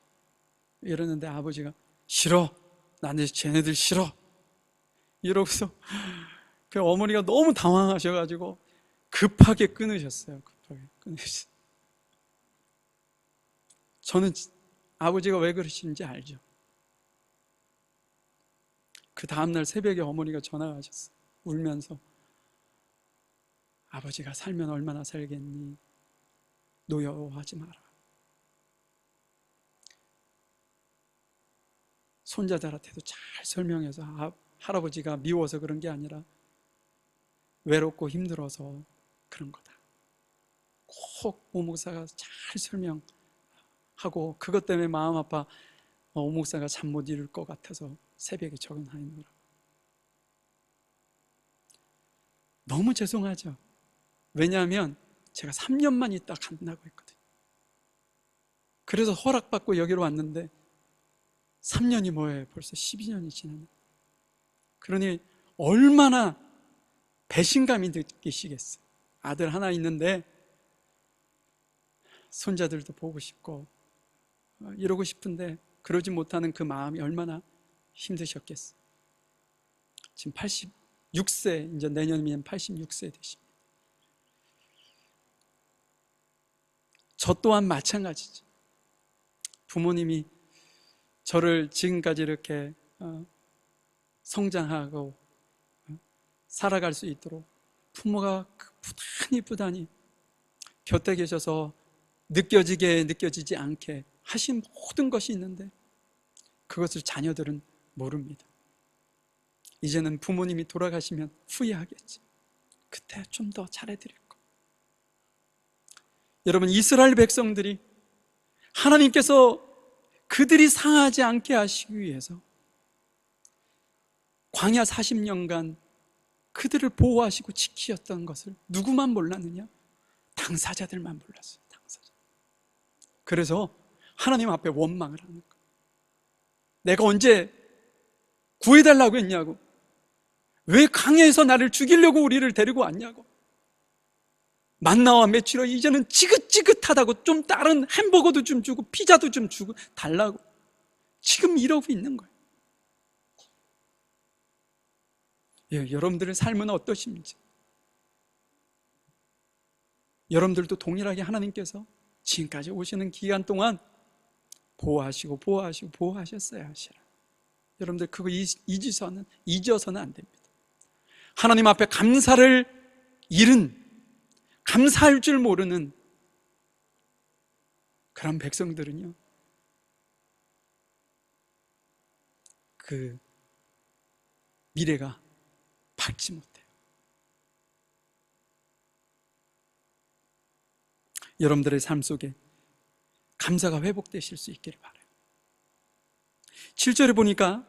이러는데 아버지가 싫어, 나는 쟤네들 싫어 이러고서 그 어머니가 너무 당황하셔가지고 급하게 끊으셨어요. 급하게 끊으셨어요. 저는 아버지가 왜 그러시는지 알죠. 그 다음날 새벽에 어머니가 전화가 하셨어요. 울면서 아버지가 살면 얼마나 살겠니? 노여워하지 마라. 손자들한테도 잘 설명해서 할아버지가 미워서 그런 게 아니라 외롭고 힘들어서 그런 거다. 꼭 오목사가 잘 설명하고 그것 때문에 마음 아파 오목사가 잠 못 이룰 것 같아서 새벽에 적응하느라. 너무 죄송하죠. 왜냐하면 제가 3년만 있다 간다고 했거든요. 그래서 허락받고 여기로 왔는데 3년이 뭐예요? 벌써 12년이 지났네. 그러니 얼마나 배신감이 느끼시겠어요. 아들 하나 있는데 손자들도 보고 싶고 이러고 싶은데 그러지 못하는 그 마음이 얼마나 힘드셨겠어요. 지금 86세, 이제 내년이면 86세 되십니다. 저 또한 마찬가지죠. 부모님이 저를 지금까지 이렇게 성장하고 살아갈 수 있도록 부모가 부단히 곁에 계셔서 느껴지지 않게 하신 모든 것이 있는데 그것을 자녀들은 모릅니다. 이제는 부모님이 돌아가시면 후회하겠지. 그때 좀 더 잘해드릴 거. 여러분, 이스라엘 백성들이 하나님께서 그들이 상하지 않게 하시기 위해서 광야 40년간 그들을 보호하시고 지키셨던 것을 누구만 몰랐느냐? 당사자들만 몰랐어요. 당사자. 그래서 하나님 앞에 원망을 하는 거예요. 내가 언제 구해달라고 했냐고, 왜 강야에서 나를 죽이려고 우리를 데리고 왔냐고, 만나와 메추려 이제는 지긋지긋하다고 좀 다른 햄버거도 좀 주고 피자도 좀 주고 달라고 지금 이러고 있는 거예요. 예, 여러분들의 삶은 어떠십니까? 여러분들도 동일하게 하나님께서 지금까지 오시는 기간 동안 보호하셨어야 하시라. 여러분들 그거 잊어서는 안 됩니다. 하나님 앞에 감사를 잃은, 감사할 줄 모르는 그런 백성들은요, 그 미래가 밝지 못해요. 여러분들의 삶 속에 감사가 회복되실 수 있기를 바라요. 7절에 보니까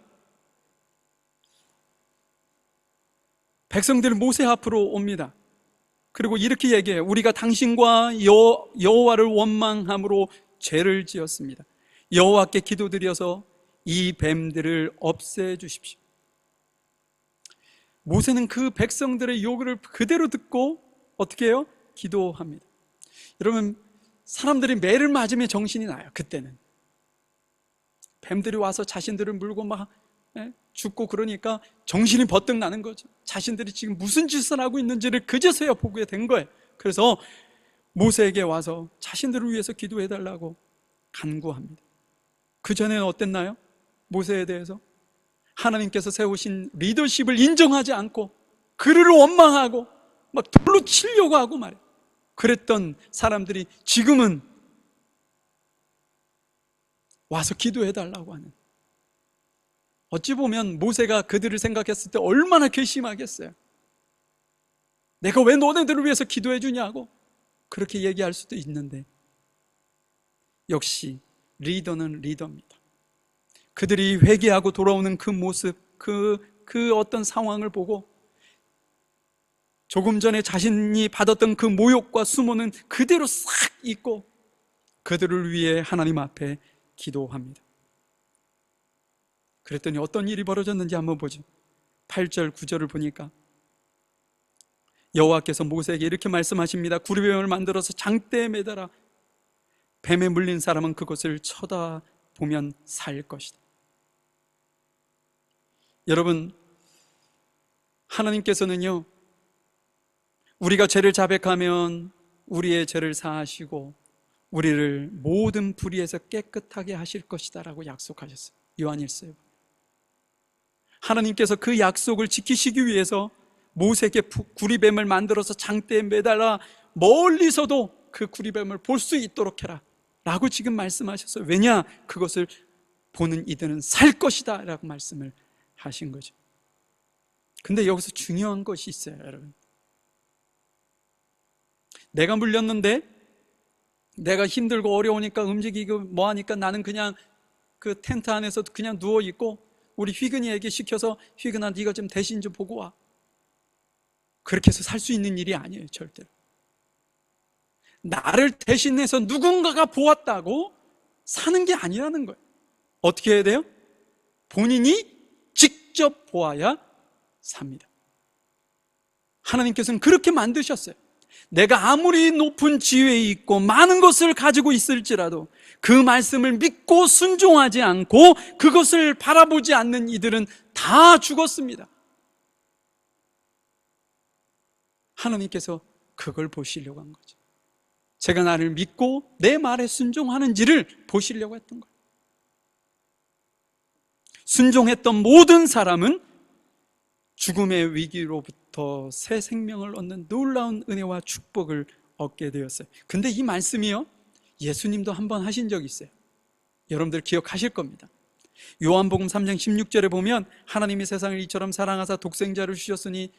백성들이 모세 앞으로 옵니다. 그리고 이렇게 얘기해요. 우리가 당신과 여호와를 원망함으로 죄를 지었습니다. 여호와께 기도드려서 이 뱀들을 없애주십시오. 모세는 그 백성들의 요구를 그대로 듣고 어떻게 해요? 기도합니다. 여러분, 사람들이 매를 맞으면 정신이 나요. 그때는 뱀들이 와서 자신들을 물고 막 죽고 그러니까 정신이 버뜩 나는 거죠. 자신들이 지금 무슨 짓을 하고 있는지를 그제서야 보게 된 거예요. 그래서 모세에게 와서 자신들을 위해서 기도해달라고 간구합니다. 그전에는 어땠나요? 모세에 대해서 하나님께서 세우신 리더십을 인정하지 않고 그를 원망하고 막 돌로 치려고 하고 말이에요. 그랬던 사람들이 지금은 와서 기도해달라고 하는, 어찌 보면 모세가 그들을 생각했을 때 얼마나 괘씸하겠어요. 내가 왜 너네들을 위해서 기도해 주냐고 그렇게 얘기할 수도 있는데, 역시 리더는 리더입니다. 그들이 회개하고 돌아오는 그 모습, 그 어떤 상황을 보고 조금 전에 자신이 받았던 그 모욕과 수모는 그대로 싹 잊고 그들을 위해 하나님 앞에 기도합니다. 그랬더니 어떤 일이 벌어졌는지 한번 보죠. 8절, 9절을 보니까 여호와께서 모세에게 이렇게 말씀하십니다. 구리뱀을 만들어서 장대에 매달아 뱀에 물린 사람은 그것을 쳐다보면 살 것이다. 여러분, 하나님께서는요, 우리가 죄를 자백하면 우리의 죄를 사하시고 우리를 모든 불의에서 깨끗하게 하실 것이다 라고 약속하셨어요. 요한일서에. 하나님께서 그 약속을 지키시기 위해서 모세에게 구리뱀을 만들어서 장대에 매달아 멀리서도 그 구리뱀을 볼 수 있도록 해라 라고 지금 말씀하셨어요. 왜냐? 그것을 보는 이들은 살 것이다 라고 말씀을 하신 거죠. 근데 여기서 중요한 것이 있어요, 여러분. 내가 물렸는데 내가 힘들고 어려우니까 움직이고 뭐하니까 나는 그냥 그 텐트 안에서 그냥 누워있고 우리 휘근이에게 시켜서 휘근아 네가 좀 대신 좀 보고 와. 그렇게 해서 살 수 있는 일이 아니에요, 절대로. 나를 대신해서 누군가가 보았다고 사는 게 아니라는 거예요. 어떻게 해야 돼요? 본인이 직접 보아야 삽니다. 하나님께서는 그렇게 만드셨어요. 내가 아무리 높은 지위에 있고 많은 것을 가지고 있을지라도 그 말씀을 믿고 순종하지 않고 그것을 바라보지 않는 이들은 다 죽었습니다. 하나님께서 그걸 보시려고 한 거죠. 제가 나를 믿고 내 말에 순종하는지를 보시려고 했던 거예요. 순종했던 모든 사람은 죽음의 위기로부터 새 생명을 얻는 놀라운 은혜와 축복을 얻게 되었어요. 근데 이 말씀이요, 예수님도 한번 하신 적이 있어요. 여러분들 기억하실 겁니다. 요한복음 3장 16절에 보면 하나님이 세상을 이처럼 사랑하사 독생자를 주셨으니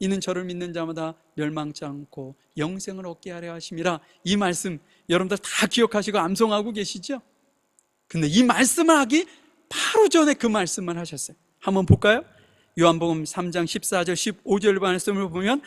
이는 저를 믿는 자마다 멸망치 않고 영생을 얻게 하려 하심이라. 이 말씀 여러분들 다 기억하시고 암송하고 계시죠? 근데 이 말씀을 하기 바로 전에 그 말씀을 하셨어요. 한번 볼까요? 요한복음 3장 14절 15절 말씀을 보면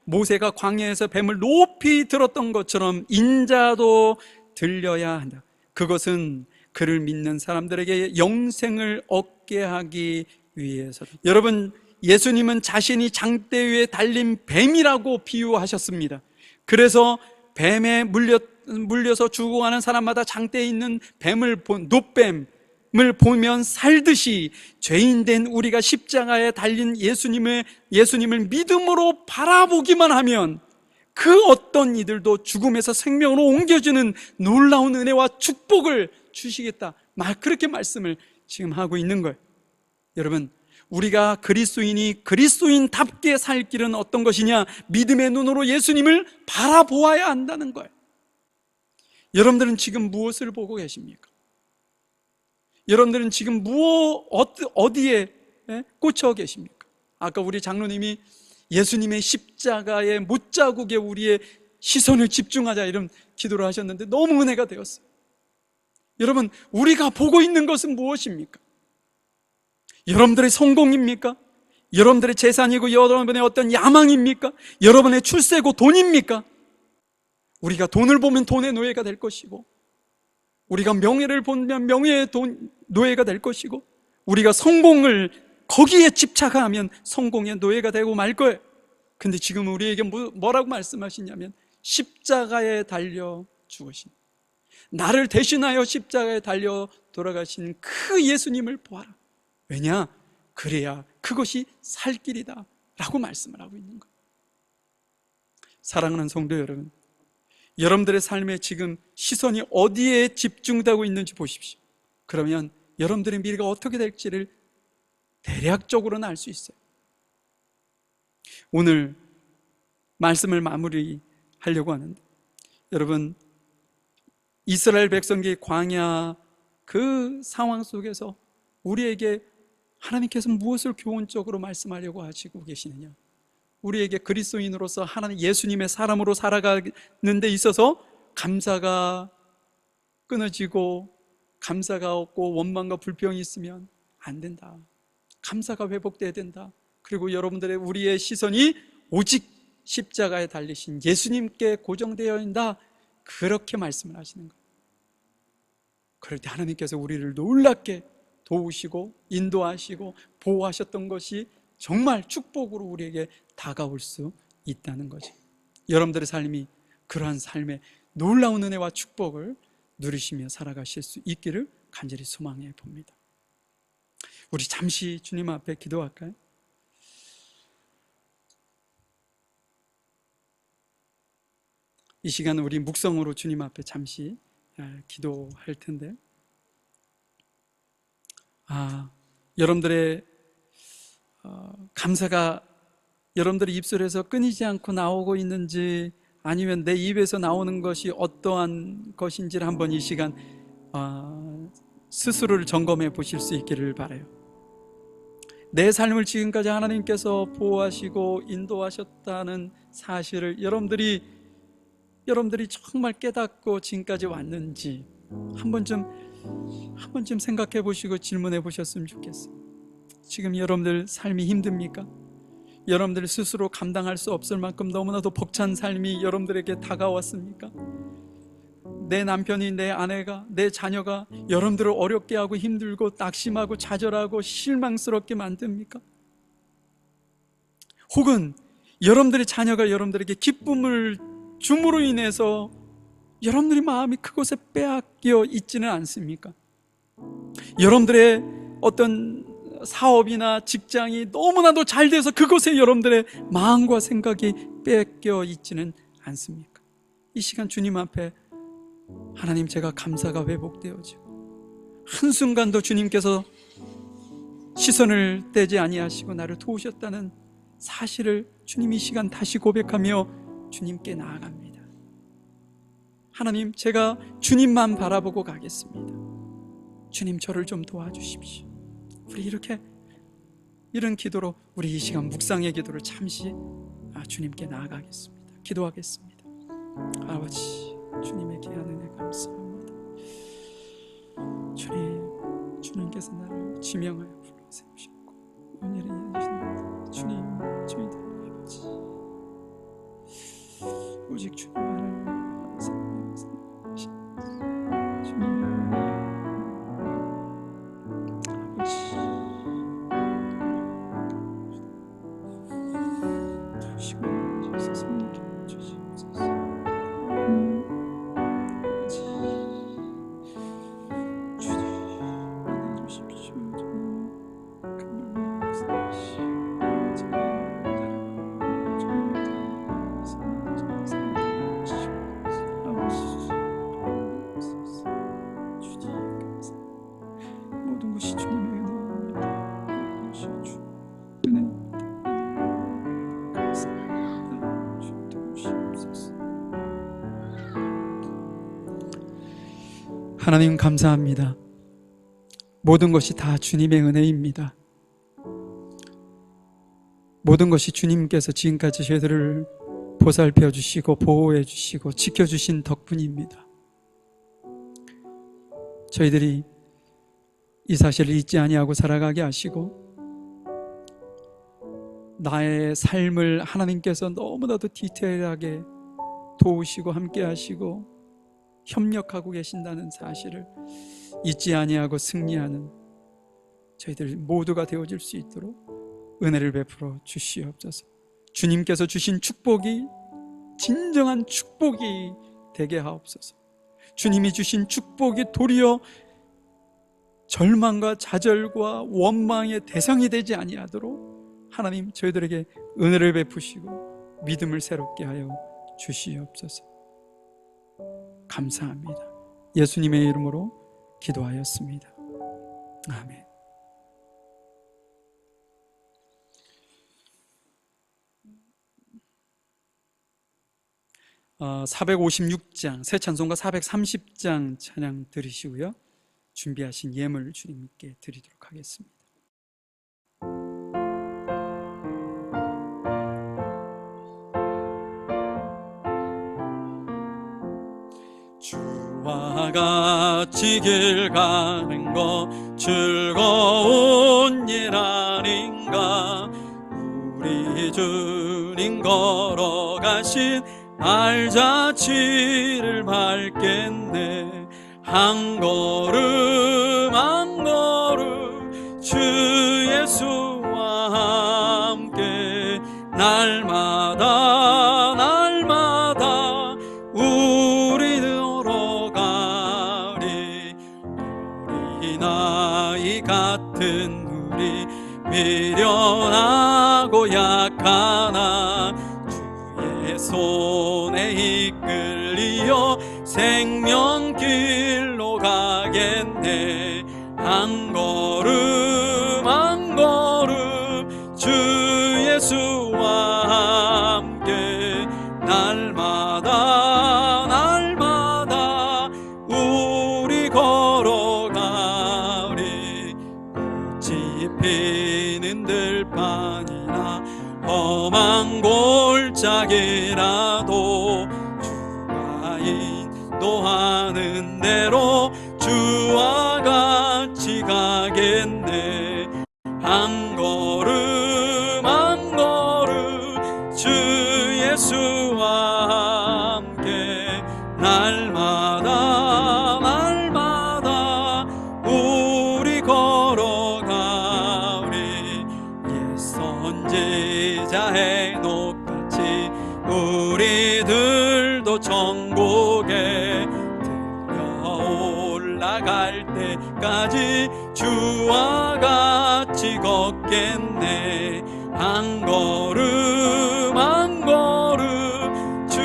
모세가 광야에서 뱀을 높이 들었던 것처럼 인자도 들려야 한다. 그것은 그를 믿는 사람들에게 영생을 얻게 하기 위해서다. 여러분, 예수님은 자신이 장대 위에 달린 뱀이라고 비유하셨습니다. 그래서 뱀에 물려서 죽어가는 사람마다 장대에 있는 노뱀을 보면 살듯이 죄인된 우리가 십자가에 달린 예수님을 믿음으로 바라보기만 하면 그 어떤 이들도 죽음에서 생명으로 옮겨주는 놀라운 은혜와 축복을 주시겠다. 그렇게 말씀을 지금 하고 있는 거예요. 여러분, 우리가 그리스도인이 그리스도인답게 살 길은 어떤 것이냐? 믿음의 눈으로 예수님을 바라보아야 한다는 거예요. 여러분들은 지금 무엇을 보고 계십니까? 여러분들은 지금 어디에 꽂혀 계십니까? 아까 우리 장로님이 예수님의 십자가의 못자국에 우리의 시선을 집중하자 이런 기도를 하셨는데 너무 은혜가 되었어요. 여러분, 우리가 보고 있는 것은 무엇입니까? 여러분들의 성공입니까? 여러분들의 재산이고 여러분의 어떤 야망입니까? 여러분의 출세고 돈입니까? 우리가 돈을 보면 돈의 노예가 될 것이고, 우리가 명예를 보면 명예의 노예가 될 것이고, 우리가 성공을 거기에 집착하면 성공의 노예가 되고 말 거예요. 근데 지금 우리에게 뭐라고 말씀하시냐면 십자가에 달려 죽으신, 나를 대신하여 십자가에 달려 돌아가신 그 예수님을 보아라. 왜냐? 그래야 그것이 살 길이다 라고 말씀을 하고 있는 거예요. 사랑하는 성도 여러분, 여러분들의 삶에 지금 시선이 어디에 집중되고 있는지 보십시오. 그러면 여러분들의 미래가 어떻게 될지를 대략적으로는 알 수 있어요. 오늘 말씀을 마무리하려고 하는데, 여러분, 이스라엘 백성의 광야 그 상황 속에서 우리에게 하나님께서 무엇을 교훈적으로 말씀하려고 하시고 계시느냐? 우리에게 그리스도인으로서 하나님 예수님의 사람으로 살아가는 데 있어서 감사가 끊어지고 감사가 없고 원망과 불평이 있으면 안 된다. 감사가 회복돼야 된다. 그리고 여러분들의 우리의 시선이 오직 십자가에 달리신 예수님께 고정되어 있다. 그렇게 말씀을 하시는 거예요. 그럴 때 하나님께서 우리를 놀랍게 도우시고 인도하시고 보호하셨던 것이 정말 축복으로 우리에게 다가올 수 있다는 거죠. 여러분들의 삶이 그러한 삶의 놀라운 은혜와 축복을 누리시며 살아가실 수 있기를 간절히 소망해 봅니다. 우리 잠시 주님 앞에 기도할까요? 이 시간 우리 묵성으로 주님 앞에 잠시 기도할 텐데, 여러분들의 감사가 여러분들의 입술에서 끊이지 않고 나오고 있는지, 아니면 내 입에서 나오는 것이 어떠한 것인지를 한번 이 시간 스스로를 점검해 보실 수 있기를 바라요. 내 삶을 지금까지 하나님께서 보호하시고 인도하셨다는 사실을 여러분들이 정말 깨닫고 지금까지 왔는지 한 번쯤 생각해 보시고 질문해 보셨으면 좋겠어요. 지금 여러분들 삶이 힘듭니까? 여러분들 스스로 감당할 수 없을 만큼 너무나도 벅찬 삶이 여러분들에게 다가왔습니까? 내 남편이, 내 아내가, 내 자녀가 여러분들을 어렵게 하고 힘들고 낙심하고 좌절하고 실망스럽게 만듭니까? 혹은 여러분들의 자녀가 여러분들에게 기쁨을 줌으로 인해서 여러분들의 마음이 그곳에 빼앗겨 있지는 않습니까? 여러분들의 어떤 사업이나 직장이 너무나도 잘 돼서 그곳에 여러분들의 마음과 생각이 뺏겨 있지는 않습니까? 이 시간 주님 앞에 하나님, 제가 감사가 회복되어지고 한순간도 주님께서 시선을 떼지 아니하시고 나를 도우셨다는 사실을 주님 이 시간 다시 고백하며 주님께 나아갑니다. 하나님, 제가 주님만 바라보고 가겠습니다. 주님, 저를 좀 도와주십시오. 우리 이런 기도로 우리 이 시간 묵상의 기도를 잠시 주님께 나아가겠습니다. 기도하겠습니다. 아버지, 주님의 귀한 은혜 감사합니다. 주님께서 나를 지명하여 불러세우셨고 은혜를 이루신 주님, 저희들 아버지, 오직 주님만을 사랑하신 주님 아버지, 도우시고 주셔서 성령께 주시옵소서. 모든 것이 주님의 은혜입니다. 모든 것이 주님의 은혜 감사합니다. 주님 도우시옵소서. 하나님 감사합니다. 모든 것이 다 주님의 은혜입니다. 모든 것이 주님께서 지금까지 저희들을 보살펴 주시고 보호해 주시고 지켜주신 덕분입니다. 저희들이 이 사실을 잊지 아니하고 살아가게 하시고 나의 삶을 하나님께서 너무나도 디테일하게 도우시고 함께 하시고 협력하고 계신다는 사실을 잊지 아니하고 승리하는 저희들 모두가 되어질 수 있도록 은혜를 베풀어 주시옵소서. 주님께서 주신 축복이 진정한 축복이 되게 하옵소서. 주님이 주신 축복이 도리어 절망과 좌절과 원망의 대상이 되지 아니하도록 하나님, 저희들에게 은혜를 베푸시고 믿음을 새롭게 하여 주시옵소서. 감사합니다. 예수님의 이름으로 기도하였습니다. 아멘. 어, 456장 새 찬송가 430장 찬양 들으시고요, 준비하신 예물 주님께 드리도록 하겠습니다. 주와 같이 길 가는 것 즐거운 일 아닌가. 우리 주님 걸어가신 알자치를 밟겠네. 한 걸음 한 걸음 주 예수와 함께 날마다 날마다 우리 걸어가리. 어린아이 같은 우리 미련하고 약하나 주의 손에 이끌 주여 생명길로 가겠네. 한 걸음 한 걸음 주 예수와 함께 날마다 날마다 우리 걸어가리. 꽃이 피는 들판이나 험한 골짜기라도 주가 인도하는 대로 주와 같이 가겠네. 한 걸음 한 걸음 주 예수와 함께 날마다 날마다 우리 걸어가리. 옛 선지자 헤녹같이 우리들도 천국에 올라갈 때까지 주와 같이 걷겠네. 한 걸음 한 걸음 주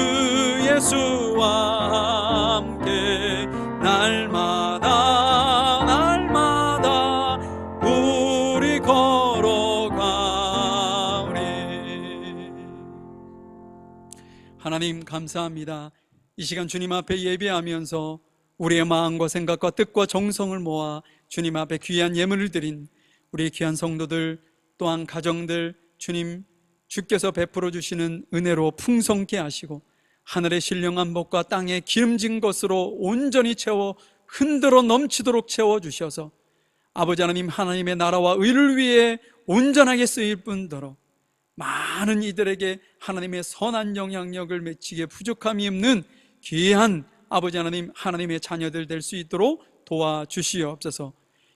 예수와 함께 날마다 날마다 우리 걸어가리. 하나님 감사합니다. 이 시간 주님 앞에 예배하면서 우리의 마음과 생각과 뜻과 정성을 모아 주님 앞에 귀한 예물을 드린 우리 귀한 성도들, 또한 가정들, 주님 주께서 베풀어 주시는 은혜로 풍성케 하시고 하늘의 신령한 복과 땅의 기름진 것으로 온전히 채워 흔들어 넘치도록 채워주셔서 아버지 하나님, 하나님의 나라와 의를 위해 온전하게 쓰일 뿐더러 많은 이들에게 하나님의 선한 영향력을 맺히기에 부족함이 없는 귀한 아버지 하나님, 하나님의 자녀들 될 수 있도록 도와주시옵소서.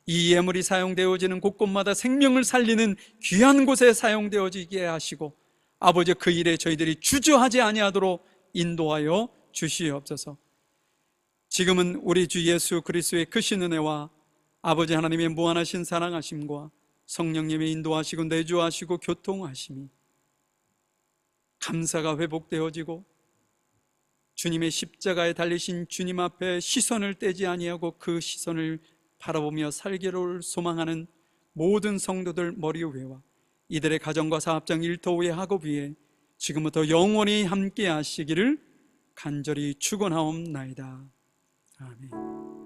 이 예물이 사용되어지는 곳곳마다 생명을 살리는 귀한 곳에 사용되어지게 하시고 아버지, 그 일에 저희들이 주저하지 아니하도록 인도하여 주시옵소서. 지금은 우리 주 예수 그리스도의 크신 은혜와 아버지 하나님의 무한하신 사랑하심과 성령님의 인도하시고 내주하시고 교통하심이 감사가 회복되어지고 주님의 십자가에 달리신 주님 앞에 시선을 떼지 아니하고 그 시선을 바라보며 살기를 소망하는 모든 성도들 머리 위에와 이들의 가정과 사업장, 일터 위에 학업 위에 지금부터 영원히 함께 하시기를 간절히 축원하옵나이다. 아멘.